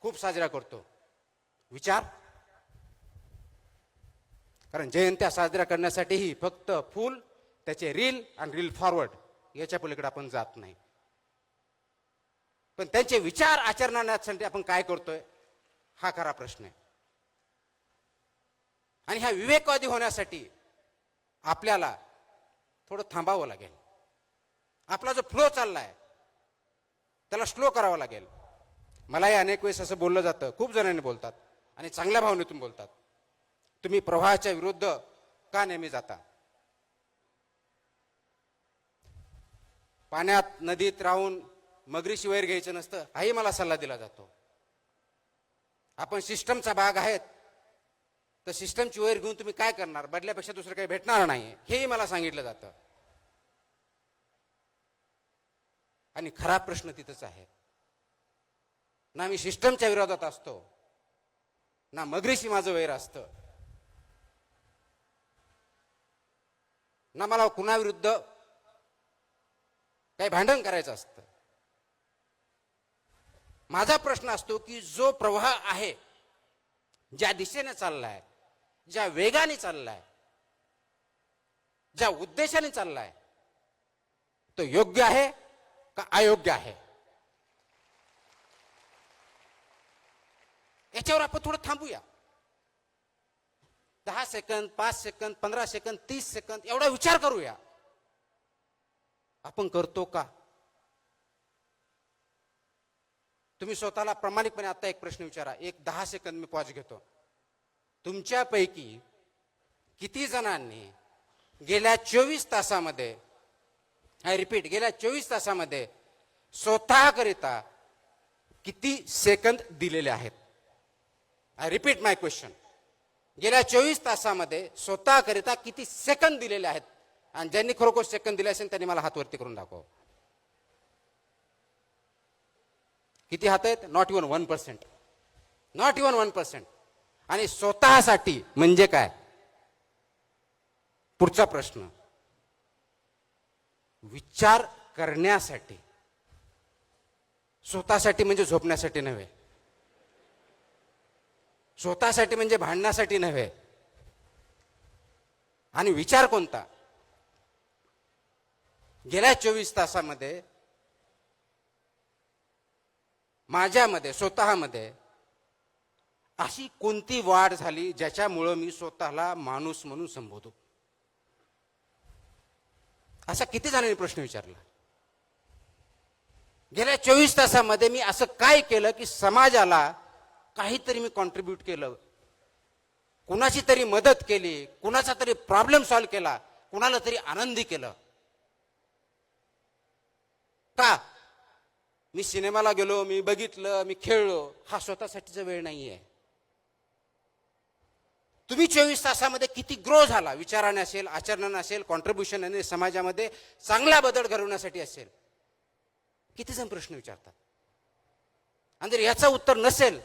खूप साजरा करतो, विचार, कारण जयंत्या साजरा करण्यासाठीही फक्त फूल, त्याचे रील आणि रील फॉरवर्ड याच्या पलीकडे आपण जात नाही. पण त्यांचे विचार आचरणासाठी आपण काय करतोय, हा खरा प्रश्न आहे. आणि ह्या विवेकवादी होण्यासाठी आपल्याला थोडं थांबावं लागेल. आपला जो फ्लो चाललाय त्याला स्लो करावा लागेल. मलाही अनेक वेळेस असं बोललं जातं, खूप जणांनी बोलतात आणि चांगल्या भावनेतून बोलतात, तुम्ही प्रवाहाच्या विरुद्ध का नेहमी जाता. पाण्यात नदीत राहून मगरीशी वैर घ्यायचं नसतं, हाही मला सल्ला दिला जातो. आपण सिस्टमचा भाग आहेत, तर सिस्टमची वैर घेऊन तुम्ही काय करणार, बदल्यापेक्षा दुसरं काही भेटणार नाही, हेही मला सांगितलं जातं. आणि खरा प्रश्न तिथंच आहे. ना मी सिस्टमच्या विरोधात असतो, ना मगरीशी माझं वैर असतं, ना मला कुणाविरुद्ध काही भांडण करायचं असतं. माझा प्रश्न असतो की जो प्रवाह आहे, ज्या दिशेने चाललाय, ज्या वेगाने चाललाय, ज्या उद्देशाने चाललाय, तो योग्य आहे का अयोग्य आहे, याच्यावर आपण थोडं थांबूया. 10 सेकंद, 5 सेकंद, 15 सेकंद, 30 सेकंद एवढा विचार करूया. आपण करतो का? तुम्ही स्वतःला प्रामाणिकपणे आता एक प्रश्न विचारा. एक 10 सेकंद मी पॉज घेतो. तुमच्यापैकी किती जणांनी गेल्या 24 तासामध्ये, आय रिपीट, गेल्या 24 तासामध्ये स्वतःकरिता किती सेकंद दिलेले आहेत? I repeat my question. गेल्या 24 तासामध्ये स्वतःकरिता किती सेकंद दिलेले आहेत? आणि ज्यांनी खरोखर सेकंद दिले असेल त्यांनी मला हात वरती करून दाखव. किती हात आहेत? Not even 1%. Not even 1%. आणि स्वतःसाठी म्हणजे काय? पुढचा प्रश्न, विचार करण्यासाठी. स्वतःसाठी म्हणजे झोपण्यासाठी नव्हे, स्वतःसाठी म्हणजे भांडण्यासाठी नव्हे. आणि विचार कोणता? गेल्या 24 तासामध्ये माझ्यामध्ये, स्वतःमध्ये अशी कोणती वाढ झाली ज्याच्यामुळं मी स्वतःला माणूस म्हणून संबोधू? असा किती जणांनी प्रश्न विचारला? गेल्या 24 तासामध्ये मी असं काय केलं की समाजाला काहीतरी मी कॉन्ट्रीब्यूट केलं, कुणाची तरी मदत केली, कुणाचा तरी प्रॉब्लेम सॉल्व्ह केला, कुणाला तरी आनंदी केलं? का? मी सिनेमाला गेलो, मी बघितलं, मी खेळलो, हा स्वतःसाठीचा वेळ नाहीये. तुम्ही 24 तासामध्ये किती ग्रो झाला, विचाराने असेल, आचरणाने असेल, कॉन्ट्रीब्युशन समाजामध्ये चांगला बदल घडवण्यासाठी असेल, किती जण प्रश्न विचारतात. आणि जर याचं उत्तर नसेल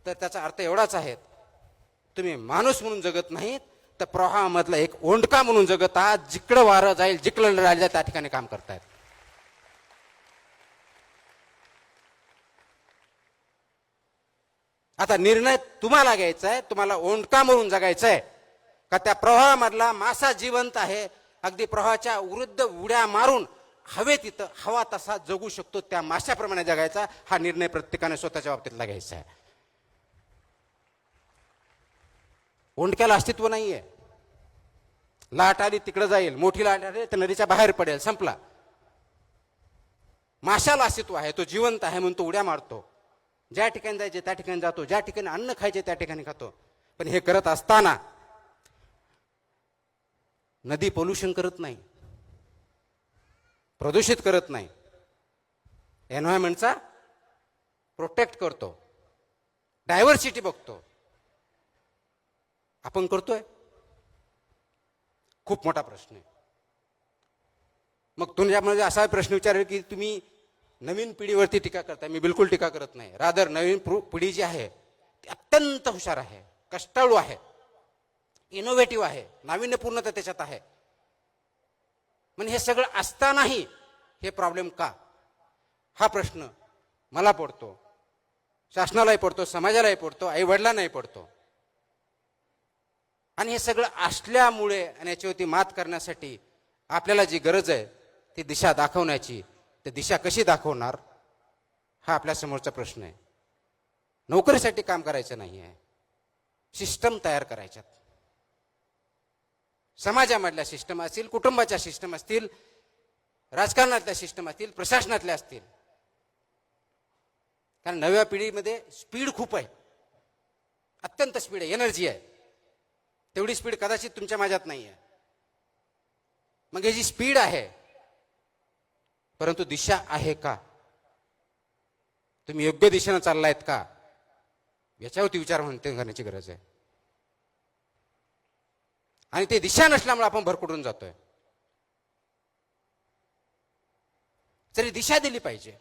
तर त्याचा अर्थ एवढाच आहे, तुम्ही माणूस म्हणून जगत नाहीत, तर प्रवाहामधला एक ओंडका म्हणून जगत आहात. जिकडं वारं जाईल, जिकडं राहिलं त्या ठिकाणी काम करतायत. आता निर्णय तुम्हाला घ्यायचा आहे. तुम्हाला ओंडका म्हणून जगायचं आहे का त्या प्रवाहामधला मासा जिवंत आहे, अगदी प्रवाहाच्या विरुद्ध उड्या मारून हवेत इथं हवा तसा जगू शकतो, त्या माशाप्रमाणे जगायचा. हा निर्णय प्रत्येकाने स्वतःच्या बाबतीतला घ्यायचा आहे. ओंडक्याला अस्तित्व नाहीये. लाट आली तिकडे जाईल, मोठी लाट आली तर नदीच्या बाहेर पडेल, संपला. माशाला अस्तित्व आहे, तो जिवंत आहे म्हणून तो उड्या मारतो. ज्या ठिकाणी जायचे त्या ठिकाणी जातो, ज्या ठिकाणी अन्न खायचे त्या ठिकाणी खातो. पण हे करत असताना नदी पोल्युशन करत नाही, प्रदूषित करत नाही, एन्व्हायरमेंटचा प्रोटेक्ट करतो, डायव्हर्सिटी बघतो. आपण करतोय? खूप मोठा प्रश्न आहे. मग तुमच्यामध्ये असा प्रश्न विचारेल की तुम्ही नवीन पिढीवरती टीका करताय. मी बिलकुल टीका करत नाही. रादर नवीन पिढी जी आहे ती अत्यंत हुशार आहे, कष्टाळू आहे, इनोव्हेटिव्ह आहे, नाविन्यपूर्णता त्याच्यात आहे. म्हणजे हे सगळं असतानाही हे प्रॉब्लेम का, हा प्रश्न मला पडतो, शासनालाही पडतो, समाजालाही पडतो, आई वडिलांनाही पडतो. आणि हे सगळं असल्यामुळे आणि याच्यावरती मात करण्यासाठी आपल्याला जी गरज आहे ती दिशा दाखवण्याची. तर दिशा कशी दाखवणार हा आपल्या समोरचा प्रश्न आहे. नोकरीसाठी काम करायचं नाही आहे, सिस्टम तयार करायच्यात. समाजामधल्या सिस्टम असतील, कुटुंबाच्या सिस्टम असतील, राजकारणातल्या सिस्टम असतील, प्रशासनातल्या असतील. कारण नव्या पिढीमध्ये स्पीड खूप आहे, अत्यंत स्पीड आहे, एनर्जी आहे. तेवढी स्पीड कदाचित तुमच्या माझ्यात नाही आहे. मग ही जी स्पीड आहे, परंतु दिशा आहे का? तुम्ही योग्य दिशेनं चाललायत का, याच्यावरती विचार करण्याची गरज आहे. आणि ते दिशा नसल्यामुळे आपण भरकुटून जातोय. तरी दिशा दिली पाहिजे.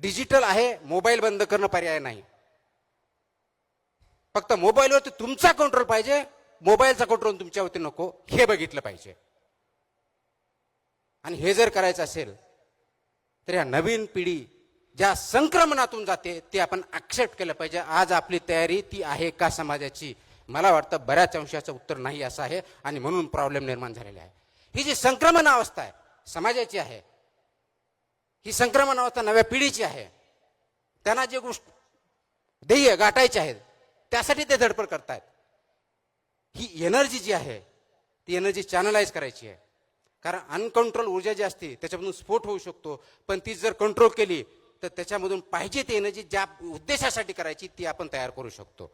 डिजिटल आहे, मोबाईल बंद करणं पर्याय नाही. फक्त मोबाईलवरती तुमचा कंट्रोल पाहिजे, मोबाईलचा कंट्रोल तुमच्यावरती नको, हे बघितलं पाहिजे. आणि हे जर करायचं असेल तर या नवीन पिढी ज्या संक्रमणातून जाते ते आपण ऍक्सेप्ट केलं पाहिजे. आज आपली तयारी ती आहे का समाजाची? मला वाटतं बऱ्याच अंशाचं उत्तर नाही असं आहे. आणि म्हणून प्रॉब्लेम निर्माण झालेला आहे. ही जी संक्रमण अवस्था आहे समाजाची आहे, ही संक्रमण अवस्था नव्या पिढीची आहे. त्यांना जे गोष्ट ध्येय गाठायचे आहेत त्यासाठी ते धडपड करतायत. ही एनर्जी जी आहे ती एनर्जी चॅनलाइज करायची आहे. कारण अनकंट्रोल ऊर्जा जी असते त्याच्यामधून स्फोट होऊ शकतो. पण ती जर कंट्रोल केली तर त्याच्यामधून पाहिजे ती एनर्जी ज्या उद्देशासाठी करायची ती आपण तयार करू शकतो.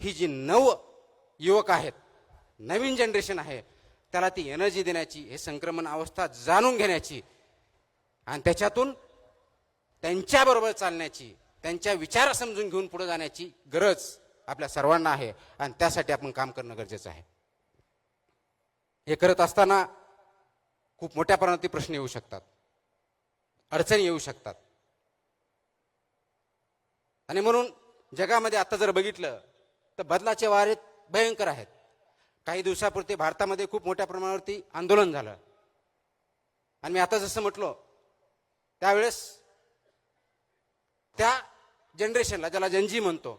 ही जी नव युवक आहेत, नवीन जनरेशन आहे, त्याला ती एनर्जी देण्याची, हे संक्रमण अवस्था जाणून घेण्याची आणि त्याच्यातून त्यांच्याबरोबर चालण्याची, त्यांच्या विचार समजून घेऊन पुढे जाण्याची गरज आपल्या सर्वांना आहे. आणि त्यासाठी आपण काम करणं गरजेचं आहे. हे करत असताना खूप मोठ्या प्रमाणात प्रश्न येऊ शकतात, अडचणी येऊ शकतात. आणि म्हणून जगामध्ये आता जर बघितलं तर बदलाचे वारे भयंकर आहेत. काही दिवसापुरते भारतामध्ये खूप मोठ्या प्रमाणावरती आंदोलन झालं. आणि मी आता जसं म्हटलो त्यावेळेस त्या जनरेशनला, ज्याला जनजी म्हणतो,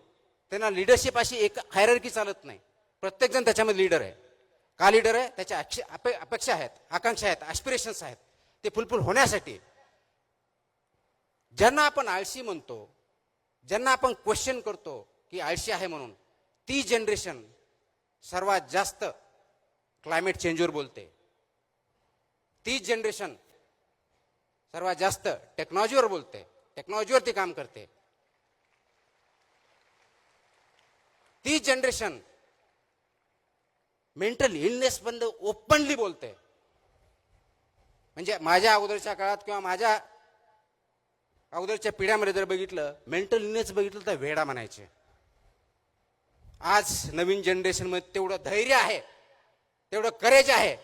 त्यांना लिडरशिप अशी एक हायरार्की चालत नाही. प्रत्येक जण त्याच्यामध्ये लीडर आहे. का लीडर आहे? त्याच्या अपेक्षा आहेत, आकांक्षा आहेत, ॲस्पिरेशन्स आहेत. ते फुलफिल होण्यासाठी ज्यांना आपण आळशी म्हणतो, ज्यांना आपण क्वेश्चन करतो की आळशी आहे म्हणून, ती जनरेशन सर्वात जास्त क्लायमेट चेंजवर बोलते. ती जनरेशन सर्वात जास्त टेक्नॉलॉजीवर बोलते, टेक्नॉलॉजीवरती काम करते. ती जनरेशन मेंटल इलनेस बंद ओपनली बोलते. म्हणजे माझ्या अगोदरच्या काळात किंवा माझ्या अगोदरच्या पिढ्यामध्ये जर बघितलं, मेंटल इलनेस बघितलं तर वेडा म्हणायचे. आज नवीन जनरेशनमध्ये तेवढं धैर्य आहे, तेवढं करेज आहे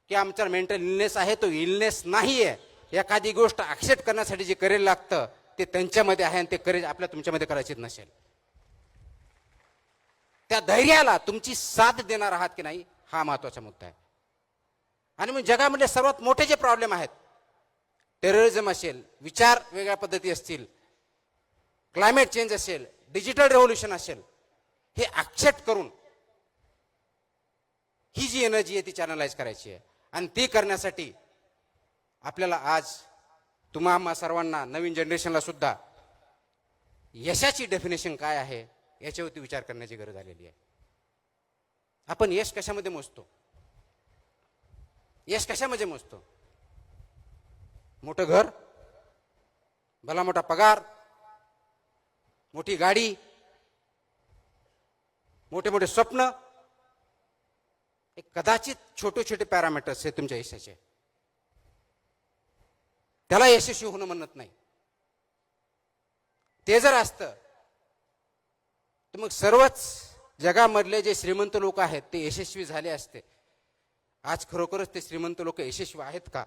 की आमचा मेंटल इलनेस आहे तो इलनेस नाही आहे. एखादी गोष्ट ॲक्सेप्ट करण्यासाठी जे करेज लागतं ते त्यांच्यामध्ये आहे आणि ते करेज आपल्या तुमच्यामध्ये करायचीच नसेल. त्या धैर्याला तुमची साथ देणार आहात की नाही, हा महत्वाचा मुद्दा आहे. आणि मग जगामध्ये सर्वात मोठे जे प्रॉब्लेम आहेत, टेररिझम असेल, विचार वेगळ्या पद्धती असतील, क्लायमेट चेंज असेल, डिजिटल रेव्होल्युशन असेल, हे ऍक्सेप्ट करून ही जी एनर्जी आहे ती चॅनलाइज करायची आहे. आणि ती करण्यासाठी आपल्याला आज तुम्हा सर्वांना, नवीन जनरेशनला सुद्धा यशाची डेफिनेशन काय आहे याच्यावरती विचार करण्याची गरज आलेली आहे. आपण यश कशामध्ये मोजतो? यश कशामध्ये मोजतो? मोठं घर, भला मोठा पगार, मोठी गाडी, मोठे मोठे स्वप्न, कदाचित छोटे छोटे पॅरामीटर्स हे तुमच्या यशाचे. त्याला यशस्वी होणं म्हणत नाही. ते जर असतं तर मग सर्वच जगामधले जे श्रीमंत लोक आहेत ते यशस्वी झाले असते. आज खरोखरच ते श्रीमंत लोक यशस्वी आहेत का,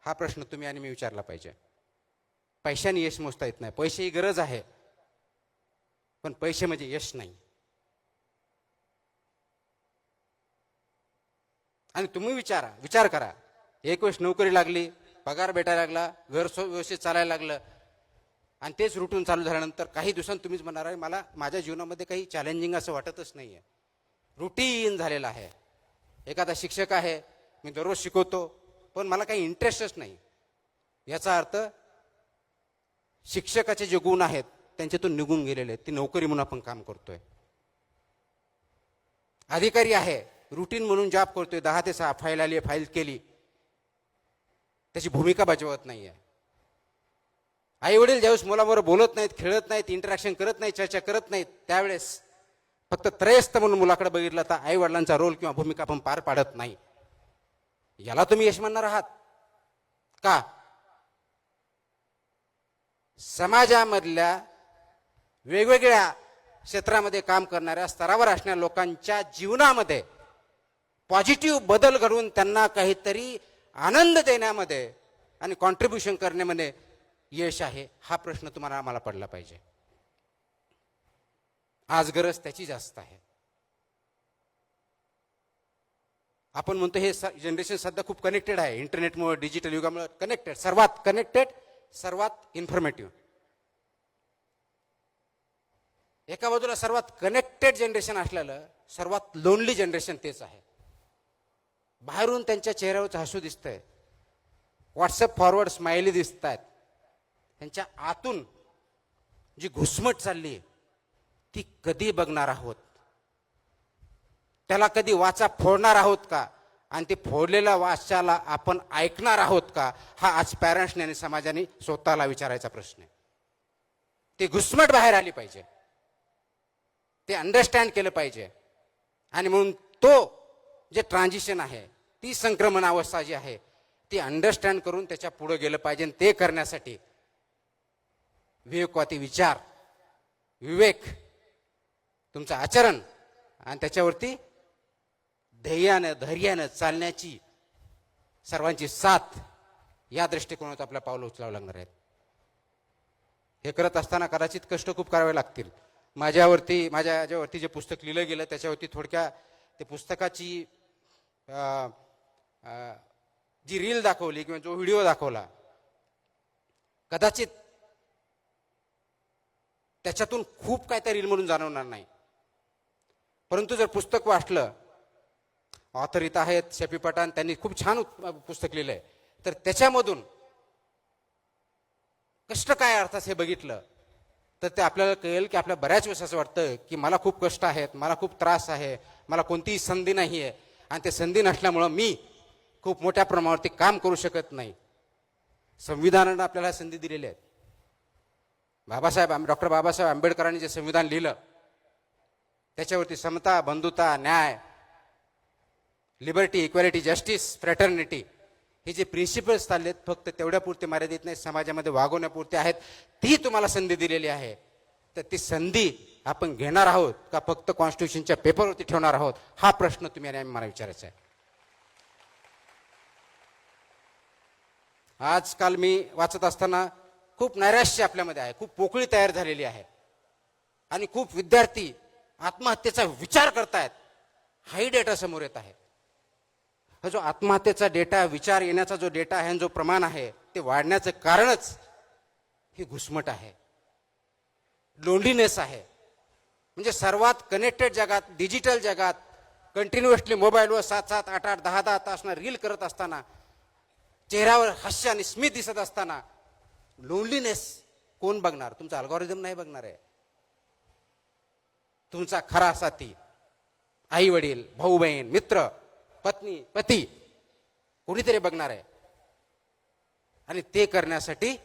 हा प्रश्न तुम्ही आणि मी विचारला पाहिजे. पैशाने यश मोजता येत नाही. पैसे ही गरज आहे, पण पैसे म्हणजे यश नाही. आणि तुम्ही विचार करा, एक वेळेस नोकरी लागली, पगार भेटायला लागला, घर व्यवस्थित चालायला लागलं, आणि तेच रुटीन चालू झाल्यानंतर काही दिवसांत तुम्हीच म्हणणार आहे मला माझ्या जीवनामध्ये काही चॅलेंजिंग असं वाटतच नाही आहे, रुटीन झालेलं आहे. एखादा शिक्षक आहे, मी दररोज शिकवतो, पण मला काही इंटरेस्टच नाही. याचा अर्थ शिक्षकाचे जे गुण आहेत त्यांच्यातून निघून गेलेले आहेत. ती नोकरी म्हणून आपण काम करतोय. अधिकारी आहे, रुटीन म्हणून जॉब करतोय, 10 ते 6 फाईल आली, फाईल केली, त्याची भूमिका बजावत नाही आहे. आई वडील ज्यावेळेस मुलाबरोबर बोलत नाहीत, खेळत नाहीत, इंटरॅक्शन करत नाहीत, चर्चा करत नाहीत, त्यावेळेस फक्त त्रयस्थ म्हणून मुलाकडे बघितलं तर आई वडिलांचा रोल किंवा भूमिका आपण पार पाडत नाही. याला तुम्ही यश म्हणणार आहात का? समाजामधल्या वेगवेगळ्या क्षेत्रामध्ये काम करणाऱ्या, स्तरावर असणाऱ्या लोकांच्या जीवनामध्ये पॉझिटिव्ह बदल घडवून त्यांना काहीतरी आनंद देण्यामध्ये आणि कॉन्ट्रीब्युशन करण्यामध्ये यश आहे, हा प्रश्न तुम्हाला आम्हाला पडला पाहिजे. आज गरज त्याची जास्त आहे. आपण म्हणतो हे जनरेशन सध्या खूप कनेक्टेड आहे, इंटरनेटमुळे, डिजिटल युगामुळे कनेक्टेड, सर्वात कनेक्टेड, सर्वात इन्फॉर्मेटिव्ह. एका बाजूला सर्वात कनेक्टेड जनरेशन असलेलं सर्वात लोनली जनरेशन तेच आहे. बाहेरून त्यांच्या चेहऱ्यावर हसू दिसतंय, व्हॉट्सअप फॉरवर्ड स्माइली दिसत आहेत, त्यांच्या आतून जी घुसमट चालली ती कधी बघणार आहोत? त्याला कधी वाचा फोडणार आहोत का? आणि ते फोडलेल्या वाचाला आपण ऐकणार आहोत का? हा आज पॅरेंट्सने आणि समाजाने स्वतःला विचारायचा प्रश्न आहे. ती घुसमट बाहेर आली पाहिजे, ते अंडरस्टँड केलं पाहिजे. आणि म्हणून तो जे ट्रान्झिशन आहे, ती संक्रमण अवस्था जी आहे ती अंडरस्टँड करून त्याच्या पुढे गेलं पाहिजे. ते करण्यासाठी विवेकवादी विचार, विवेक, तुमचं आचरण आणि त्याच्यावरती ध्येयानं, धैर्यानं चालण्याची सर्वांची साथ, या दृष्टिकोनात आपल्या पावलं उचलावं लागणार आहेत. हे करत असताना कदाचित कष्ट खूप करावे लागतील. माझ्यावरती जे पुस्तक लिहिलं गेलं त्याच्यावरती थोडक्या ते पुस्तकाची जी रील दाखवली किंवा जो व्हिडिओ दाखवला, कदाचित त्याच्यातून खूप काय त्या रील म्हणून जाणवणार नाही. परंतु जर पुस्तक वाचलं, ऑथर इथं आहेत शफी पठाण, त्यांनी खूप छान पुस्तक लिहिलंय, तर त्याच्यामधून कष्ट काय अर्थात हे बघितलं तर ते आपल्याला कळेल की आपल्या बऱ्याच वेळेस असं वाटतं की मला खूप कष्ट आहेत, मला खूप त्रास आहे, मला कोणतीही संधी नाही आहे, आणि ते संधी नसल्यामुळं मी खूप मोठ्या प्रमाणावरती काम करू शकत नाही. संविधानानं आपल्याला संधी दिलेली आहेत. डॉक्टर बाबासाहेब आंबेडकरांनी जे संविधान लिहिलं त्याच्यावरती समता, बंधुता, न्याय, लिबर्टी, इक्वॅलिटी, जस्टिस, फ्रॅटर्निटी, हे जे प्रिन्सिपल्स चाललेत फक्त तेवढ्यापुरते मर्यादित नाही, समाजामध्ये वागवण्यापुरते आहेत. ती तुम्हाला संधी दिलेली आहे, तर ती संधी आपण घेणार आहोत का फक्त कॉन्स्टिट्यूशनच्या पेपरवरती ठेवणार आहोत, हा प्रश्न तुम्ही आणि मला विचारायचा आहे. आजकाल मी वाचत असताना खूप नैराश्य आपल्यामध्ये आहे, खूप पोकळी तयार झालेली आहे, आणि खूप विद्यार्थी आत्महत्येचा विचार करतायत, हाही डेटा समोर येत आहे. हा जो आत्महत्येचा डेटा, विचार येण्याचा जो डेटा आहे, जो प्रमाण आहे, ते वाढण्याचं कारणच ही घुसमट आहे, लोनलीनेस आहे. म्हणजे सर्वात कनेक्टेड जगात, डिजिटल जगात कंटिन्युअसली मोबाईलवर 7-7, 8-8, 10-10 तास रील करत असताना, चेहऱ्यावर हास्य आणि स्मित दिसत असताना लोनलीनेस कोण बघणार? तुमचा अल्गोरिदम नाही बघणार आहे. तुमचा खरा साथी, आई वडील, भाऊ बहीण, मित्र, पत्नी, पती, कोणीतरी बघणार आहे. आणि ते करण्यासाठी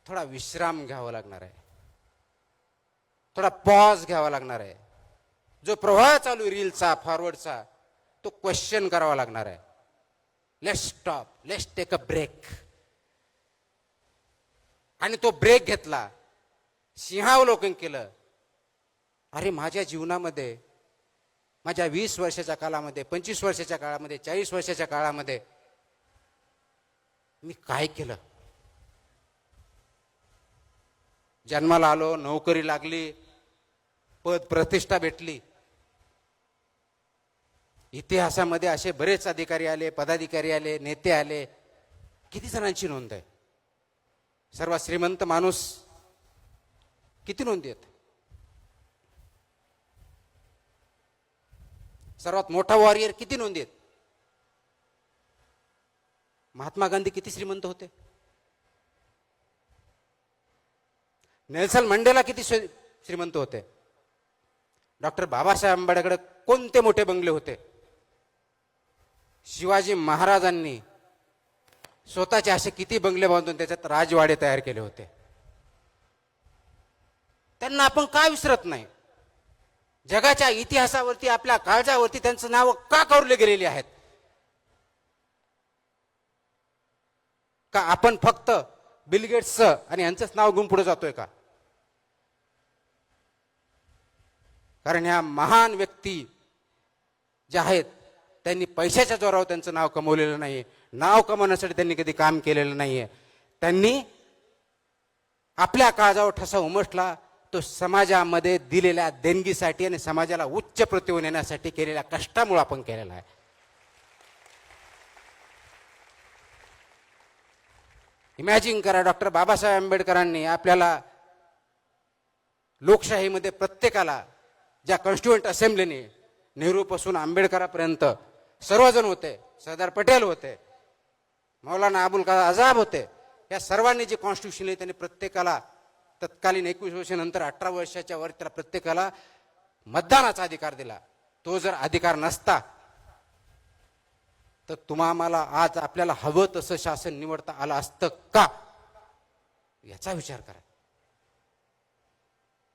थोडा विश्राम घ्यावा लागणार आहे, थोडा पॉज घ्यावा लागणार आहे. जो प्रवाह चालू रीलचा, फॉरवर्डचा, तो क्वेश्चन करावा लागणार आहे. Let's stop, let's take a break. आणि तो ब्रेक घेतला, सिंहावलोकन केलं. अरे, माझ्या जीवनामध्ये, माझ्या 20 वर्षाच्या काळामध्ये, 25 वर्षाच्या काळामध्ये, 40 वर्षाच्या काळामध्ये मी काय केलं? जन्माला आलो, नोकरी लागली, पद प्रतिष्ठा भेटली. इतिहासामध्ये असे बरेच अधिकारी आले, पदाधिकारी आले, नेते आले. किती जणांची नोंद आहे? सर्वात श्रीमंत माणूस किती नोंदी आहेत? सर्वात मोठा वॉरियर किती नोंदी आहेत? महात्मा गांधी किती श्रीमंत होते? नेल्सन मंडेला किती श्रीमंत होते? डॉक्टर बाबासाहेब आंबेडकर कोणते मोठे बंगले होते? शिवाजी महाराजांनी स्वतःचे असे किती बंगले बांधून त्याच्यात राजवाडे तयार केले होते? त्यांना आपण का विसरत नाही? जगाच्या इतिहासावरती, आपल्या काळजावरती त्यांचं नाव का कोरले गेलेली आहेत? का आपण फक्त बिल गेट्स आणि यांचंच नाव घेऊन पुढे जातोय का? कारण ह्या महान व्यक्ती ज्या आहेत, त्यांनी पैशाच्या जोरावर त्यांचं नाव कमवलेलं नाही. नाव कमवण्यासाठी त्यांनी कधी काम केलेलं नाहीये. त्यांनी आपल्या काळजावर ठसा उमटला तो समाजामध्ये दिलेल्या देणगीसाठी आणि समाजाला उच्च प्रतीवर नेण्यासाठी केलेल्या कष्टामुळे आपण केलेला आहे. इमॅजिन करा, डॉक्टर बाबासाहेब आंबेडकरांनी आपल्याला लोकशाहीमध्ये प्रत्येकाला, ज्या कॉन्स्टिट्युएंट असेंब्लीने नेहरूपासून आंबेडकरांपर्यंत सर्वजण होते, सरदार पटेल होते, मौलाना अबुल कलाम आझाद होते, या सर्वांनी जे कॉन्स्टिट्यूशन लिहिले त्यांनी प्रत्येकाला तत्कालीन 21 वर्षानंतर 18 वर्षाच्या वर त्याला प्रत्येकाला मतदानाचा अधिकार दिला. तो जर अधिकार नसता तर तुम्हाला आज आपल्याला हवं तसं शासन निवडता आलं असतं का? याचा विचार करा.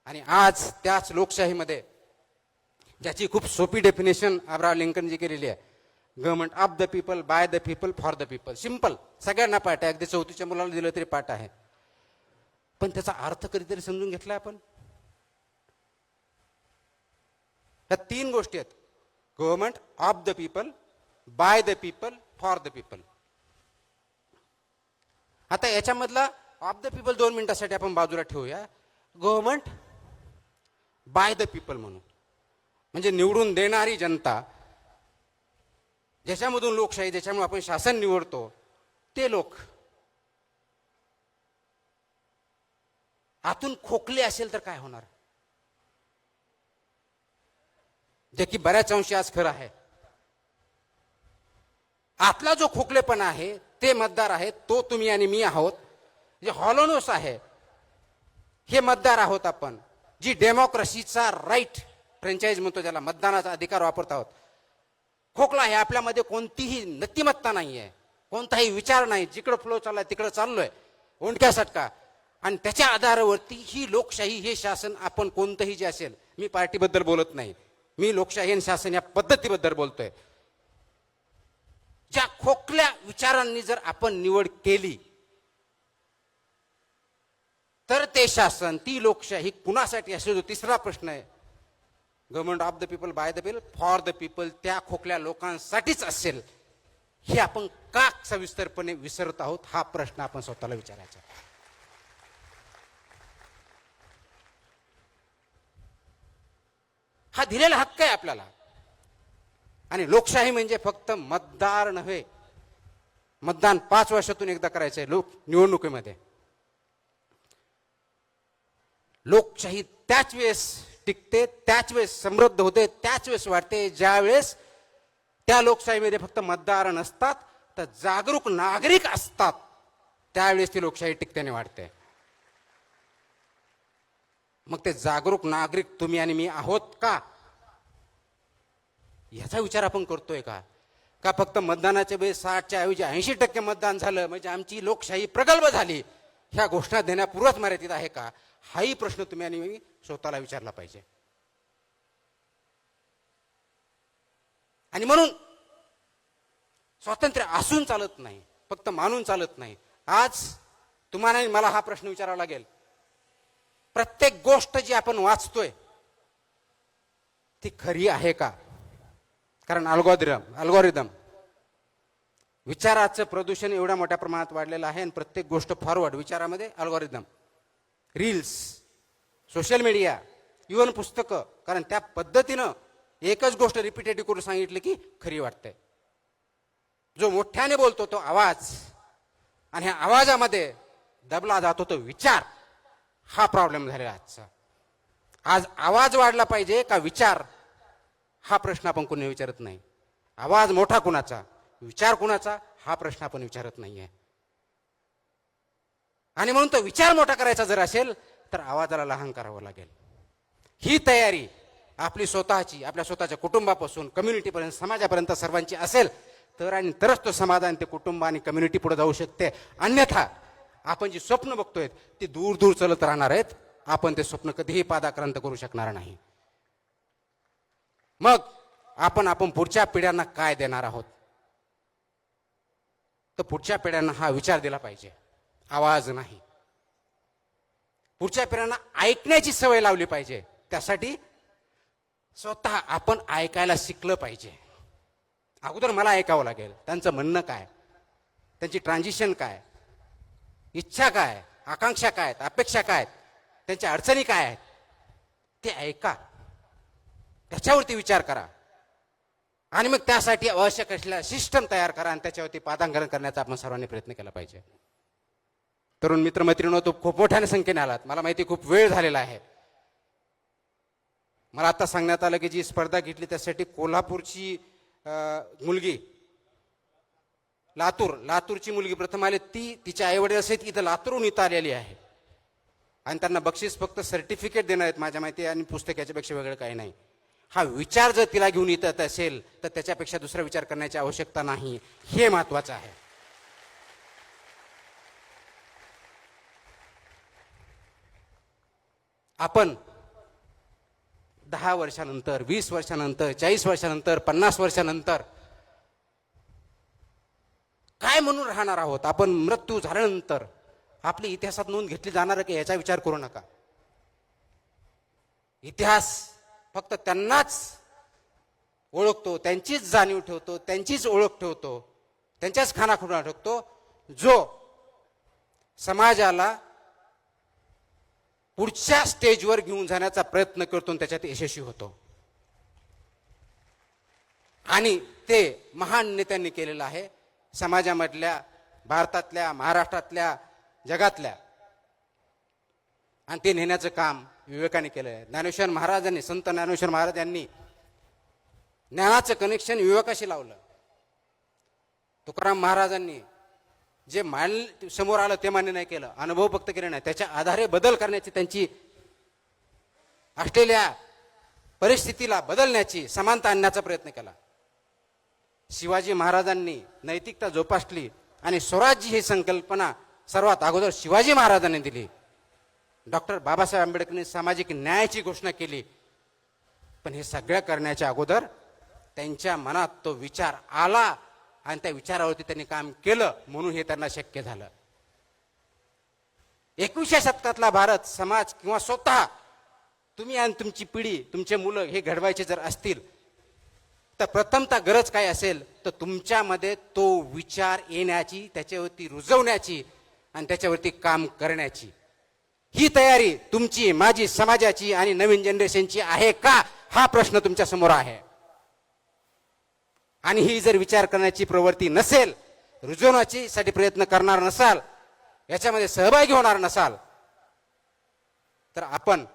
आणि आज त्याच लोकशाहीमध्ये, ज्याची खूप सोपी डेफिनेशन अब्राहम लिंकनजी केलेली आहे, government of the people, by the people, for the people. Simple, सगळ्यांना पाठ आहे. अगदी 4थीच्या मुलाला दिलं तरी पाठ आहे. पण त्याचा अर्थ कधीतरी समजून घेतलाय आपण? ह्या 3 गोष्टी आहेत: government of the people, by the people, for the people. आता याच्यामधला ऑफ द पीपल 2 मिनिटासाठी आपण बाजूला ठेवूया. गव्हर्नमेंट बाय द पीपल म्हणून, म्हणजे निवडून देणारी जनता, ज्याच्यामधून लोकशाही, ज्याच्यामुळे आपण शासन निवडतो, ते लोक आतून खोकले असेल तर काय होणार? जे की बऱ्याच अंशी आज खरं आहे. आतला जो खोकलेपणा आहे ते मतदार आहेत, तो तुम्ही आणि मी आहोत. जे हॉलोनोस आहे हे मतदार आहोत आपण. जी डेमोक्रेसीचा राईट, फ्रँचाईज म्हणतो ज्याला, मतदानाचा अधिकार वापरत आहोत. खोकला आहे आपल्यामध्ये, कोणतीही नतिमत्ता नाही आहे, कोणताही विचार नाही, जिकडं फ्लो चाललाय तिकडं चाललोय, ओंडक्या सटका. आणि त्याच्या आधारावरती ही लोकशाही, हे शासन, आपण कोणतंही जे असेल, मी पार्टीबद्दल बोलत नाही, मी लोकशाही आणि शासन या पद्धतीबद्दल बोलतोय. ज्या खोकल्या विचारांनी जर आपण निवड केली तर ते शासन, ती लोकशाही कुणासाठी असेल? जो तिसरा प्रश्न आहे, government of the people, by the people, for the people, त्या खोकल्या लोकांसाठीच असेल. हे आपण का सविस्तरपणे विसरत आहोत? हा प्रश्न आपण स्वतःला विचारायचा. हा दिलेला हक्क आहे आपल्याला. आणि लोकशाही म्हणजे फक्त मतदार नव्हे, मतदान 5 वर्षातून एकदा करायचंय निवडणुकीमध्ये. लोकशाही त्याच वेळेस टिकते, त्याच वेळेस समृद्ध होते, त्याच वेळेस वाढते ज्या वेळेस त्या लोकशाहीमध्ये फक्त मतदार नसतात तर जागरूक नागरिक असतात. त्यावेळेस ती लोकशाही टिकते वाढते. मग ते जागरूक नागरिक तुम्ही आणि मी आहोत का, याचा विचार आपण करतोय का? का फक्त मतदानाच्या वेळेस 60च्या ऐवजी 80% मतदान झालं म्हणजे आमची लोकशाही प्रगल्भ झाली, ह्या घोषणा देण्यापूर्वच मर्यादित आहे का? हाही प्रश्न तुम्ही आणि मी स्वतःला विचारला पाहिजे. आणि म्हणून स्वातंत्र्य असून चालत नाही, फक्त मानून चालत नाही. आज तुम्हाला आणि मला हा प्रश्न विचारावा लागेल, प्रत्येक गोष्ट जी आपण वाचतोय ती खरी आहे का? कारण अल्गोरिदम विचाराचं प्रदूषण एवढ्या मोठ्या प्रमाणात वाढलेलं आहे आणि प्रत्येक गोष्ट फॉरवर्ड विचारामध्ये algorithm, reels, social media, even पुस्तकं. कारण त्या पद्धतीनं एकच गोष्ट रिपीटेटिव्ह करून सांगितलं की खरी वाटते. जो मोठ्याने बोलतो तो आवाज, आणि ह्या आवाजामध्ये दबला जातो तो विचार, हा प्रॉब्लेम झालेला आजचा. आज आवाज वाढला पाहिजे का विचार, हा प्रश्न आपण कोणी विचारत नाही. आवाज मोठा कुणाचा, विचार कुणाचा, हा प्रश्न आपण विचारत नाहीये. आणि म्हणून तो विचार मोठा करायचा जर असेल तर आवाजाला लहान करावं लागेल. ही तयारी आपली स्वतःची, आपल्या स्वतःच्या कुटुंबापासून कम्युनिटीपर्यंत, समाजापर्यंत सर्वांची असेल तर आणि तरच तो समाज आणि ते कुटुंब आणि कम्युनिटी पुढे जाऊ शकते. अन्यथा आपण जी स्वप्न बघतोय ती दूर दूर चलत राहणार आहेत. आपण ते स्वप्न कधीही पादाक्रांत करू शकणार नाही. मग आपण पुढच्या पिढ्यांना काय देणार आहोत? तर पुढच्या पिढ्यांना हा विचार दिला पाहिजे, आवाज नाही. पुढच्या पिढ्यांना ऐकण्याची सवय लावली पाहिजे. त्यासाठी स्वतः आपण ऐकायला शिकलं पाहिजे. अगोदर मला ऐकावं लागेल, त्यांचं म्हणणं काय, त्यांची ट्रान्झिशन काय, इच्छा काय, आकांक्षा काय आहेत, अपेक्षा काय आहेत, त्यांच्या अडचणी काय आहेत, ते ऐका, त्याच्यावरती विचार करा. आणि मग त्यासाठी आवश्यक असलेला सिस्टम तयार करा आणि त्याच्यावरती पादांकरण करण्याचा आपण सर्वांनी प्रयत्न केला पाहिजे. तरुण मित्र मैत्रिणींनो, तो खूप मोठ्या संख्येने आलात, मला माहिती खूप वेळ झालेला आहे. मला आता सांगण्यात आलं की जी स्पर्धा घेतली त्यासाठी कोल्हापूरची मुलगी, लातूरची मुलगी प्रथम आली. ती तिच्या आईवडील सहित इथं लातूरहून इथं आलेली आहे आणि त्यांना बक्षीस फक्त सर्टिफिकेट देणार आहेत माझ्या माहिती, आणि पुस्तक याच्यापेक्षा वेगळं काही नाही. हा विचार जर तिला घेऊन येत असेल तर त्याच्यापेक्षा दुसरा विचार करण्याची आवश्यकता नाही, हे महत्वाचं आहे. आपण 10 वर्षानंतर, 20 वर्षानंतर, 40 वर्षानंतर, 50 वर्षानंतर काय म्हणून राहणार आहोत? आपण मृत्यू झाल्यानंतर आपली इतिहासात नोंद घेतली जाणार की याचा विचार करू नका. इतिहास फक्त त्यांनाच ओळखतो, त्यांचीच जाणीव ठेवतो, त्यांचीच ओळख ठेवतो, त्यांच्याच खानाखुणा ठेवतो जो समाजाला पुढच्या स्टेजवर घेऊन जाण्याचा प्रयत्न करतो आणि त्याच्यात यशस्वी होतो. आणि ते महान नेत्यांनी केलेलं आहे समाजामधल्या, भारतातल्या, महाराष्ट्रातल्या, जगातल्या. आणि ते नेण्याचं काम विवेकाने केलं आहे. ज्ञानेश्वर महाराजांनी, संत ज्ञानेश्वर महाराज यांनी ज्ञानाचं कनेक्शन विवेकाशी लावलं. तुकाराम महाराजांनी जे समोर आलं ते मान्य नाही केलं, अनुभव फक्त केले नाही, त्याच्या आधारे बदल करण्याची, त्यांची असलेल्या परिस्थितीला बदलण्याची, समानता आणण्याचा प्रयत्न केला. शिवाजी महाराजांनी नैतिकता जोपासली आणि स्वराज्य ही संकल्पना सर्वात अगोदर शिवाजी महाराजांनी दिली. डॉक्टर बाबासाहेब आंबेडकरांनी सामाजिक न्यायाची घोषणा केली. पण हे सगळं करण्याच्या अगोदर त्यांच्या मनात तो विचार आला आणि त्या विचारावरती त्यांनी काम केलं, म्हणून हे त्यांना शक्य झालं. 21व्या शतकातला भारत समाज किंवा स्वतः तुम्ही आणि तुमची पिढी, तुमचे मुलं हे घडवायचे जर असतील तर प्रथमतः गरज काय असेल तर तुमच्यामध्ये तो विचार येण्याची, त्याच्यावरती रुजवण्याची आणि त्याच्यावरती काम करण्याची. ही तयारी तुमची, माझी, समाजाची आणि नवीन जनरेशनची आहे का, हा प्रश्न तुमच्या समोर आहे. आणि ही जर विचार करण्याची प्रवृत्ती नसेल, रुजवण्याची साठी प्रयत्न करणार नसाल, याच्यामध्ये सहभागी होणार नसाल, तर आपण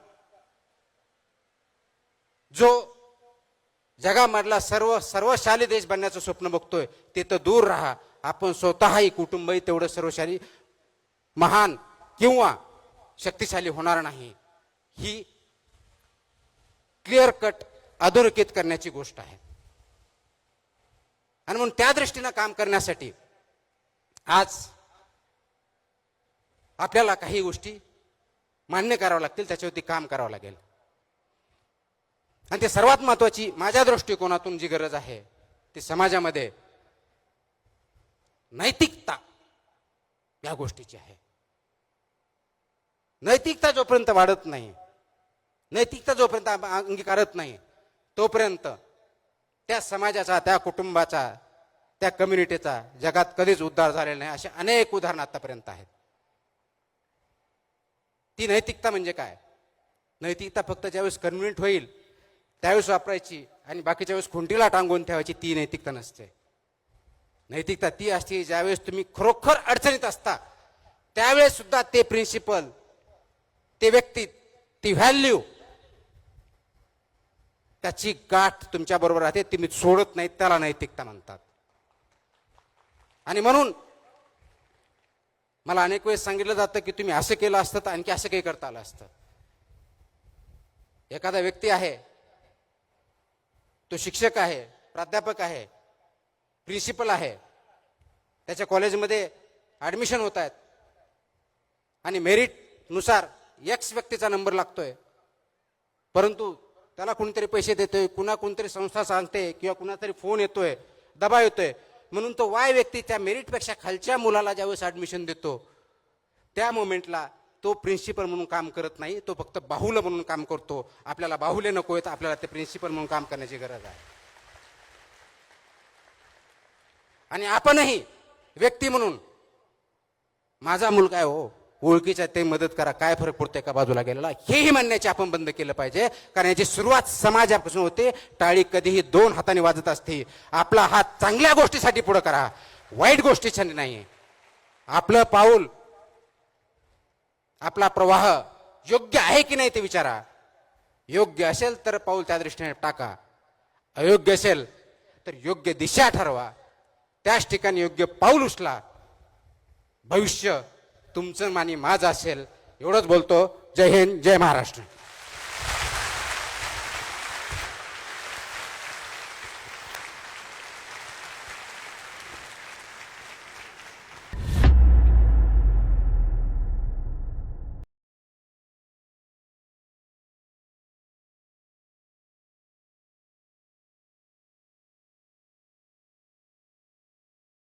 जो जगामधला सर्वशाली देश बनण्याचं स्वप्न बघतोय ते तर दूर राहा, आपण स्वतःही कुटुंबही तेवढं सर्वशाली, महान किंवा शक्तिशाली होणार नाही. ही क्लिअर कट अधोरेखित करण्याची गोष्ट आहे. आणि म्हणून त्या दृष्टीनं काम करण्यासाठी आज आपल्याला काही गोष्टी मान्य कराव्या लागतील, त्याच्यावरती काम करावं लागेल. आणि ते सर्वात महत्वाची माझ्या दृष्टिकोनातून जी गरज आहे ती समाजामध्ये नैतिकता या गोष्टीची आहे. नैतिकता जोपर्यंत वाढत नाही, नैतिकता जोपर्यंत अंगीकारत नाही, तोपर्यंत त्या समाजाचा, त्या कुटुंबाचा, त्या कम्युनिटीचा जगात कधीच उद्धार झालेला नाही. असे अनेक उदाहरणं आतापर्यंत आहेत. ती नैतिकता म्हणजे काय? नैतिकता फक्त ज्यावेळेस कन्व्हिनियंट होईल त्यावेळेस वापरायची आणि बाकीच्या वेळेस खुंटीला टांगून ठेवायची, ती नैतिकता नसते. नैतिकता ती असते ज्यावेळेस तुम्ही खरोखर अडचणीत असता त्यावेळेस सुद्धा ते प्रिन्सिपल, ते व्यक्ती, ती व्हॅल्यू, त्याची गाठ तुमच्या बरोबर राहते, तुम्ही सोडत नाही, त्याला नैतिकता म्हणतात. आणि म्हणून मला अनेक वेळेस सांगितलं जातं की तुम्ही असं केलं असतं तर आणखी असं काही करता आलं असतं. एखादा व्यक्ती आहे, तो शिक्षक आहे, प्राध्यापक आहे, प्रिन्सिपल आहे, त्याच्या कॉलेजमध्ये ऍडमिशन होत आहेत आणि मेरिटनुसार एक्स व्यक्तीचा नंबर लागतोय, परंतु त्याला कोणीतरी पैसे देतोय, कोणतरी संस्था सांगते किंवा कुणातरी फोन येतोय, दबाव येतोय, म्हणून तो वाय व्यक्ती त्या मेरिटपेक्षा खालच्या मुलाला ज्यावेळेस ऍडमिशन देतो त्या मोमेंटला तो प्रिन्सिपल म्हणून काम करत नाही, तो फक्त बाहुलं म्हणून काम करतो. आपल्याला बाहुले नको आहेत, आपल्याला ते प्रिन्सिपल म्हणून काम करण्याची गरज आहे. आणि आपणही व्यक्ती म्हणून, माझा मुलगा आहे हो, ओळखीच्या ते मदत करा, काय फरक पडतो एका बाजूला गेलेला, हेही म्हणण्याचे आपण बंद केलं पाहिजे. कारण याची सुरुवात समाजापासून होते. टाळी कधीही दोन हाताने वाजत असते. आपला हात चांगल्या गोष्टीसाठी पुढे करा, वाईट गोष्टीसाठी नाही. आपलं पाऊल, आपला प्रवाह योग्य आहे की नाही ते विचारा. योग्य असेल तर पाऊल त्या दृष्टीने टाका, अयोग्य असेल तर योग्य दिशा ठरवा, त्याच ठिकाणी योग्य पाऊल उचला. भविष्य तुमचं आणि माझं असेल. एवढंच बोलतो. जय हिंद, जय महाराष्ट्र.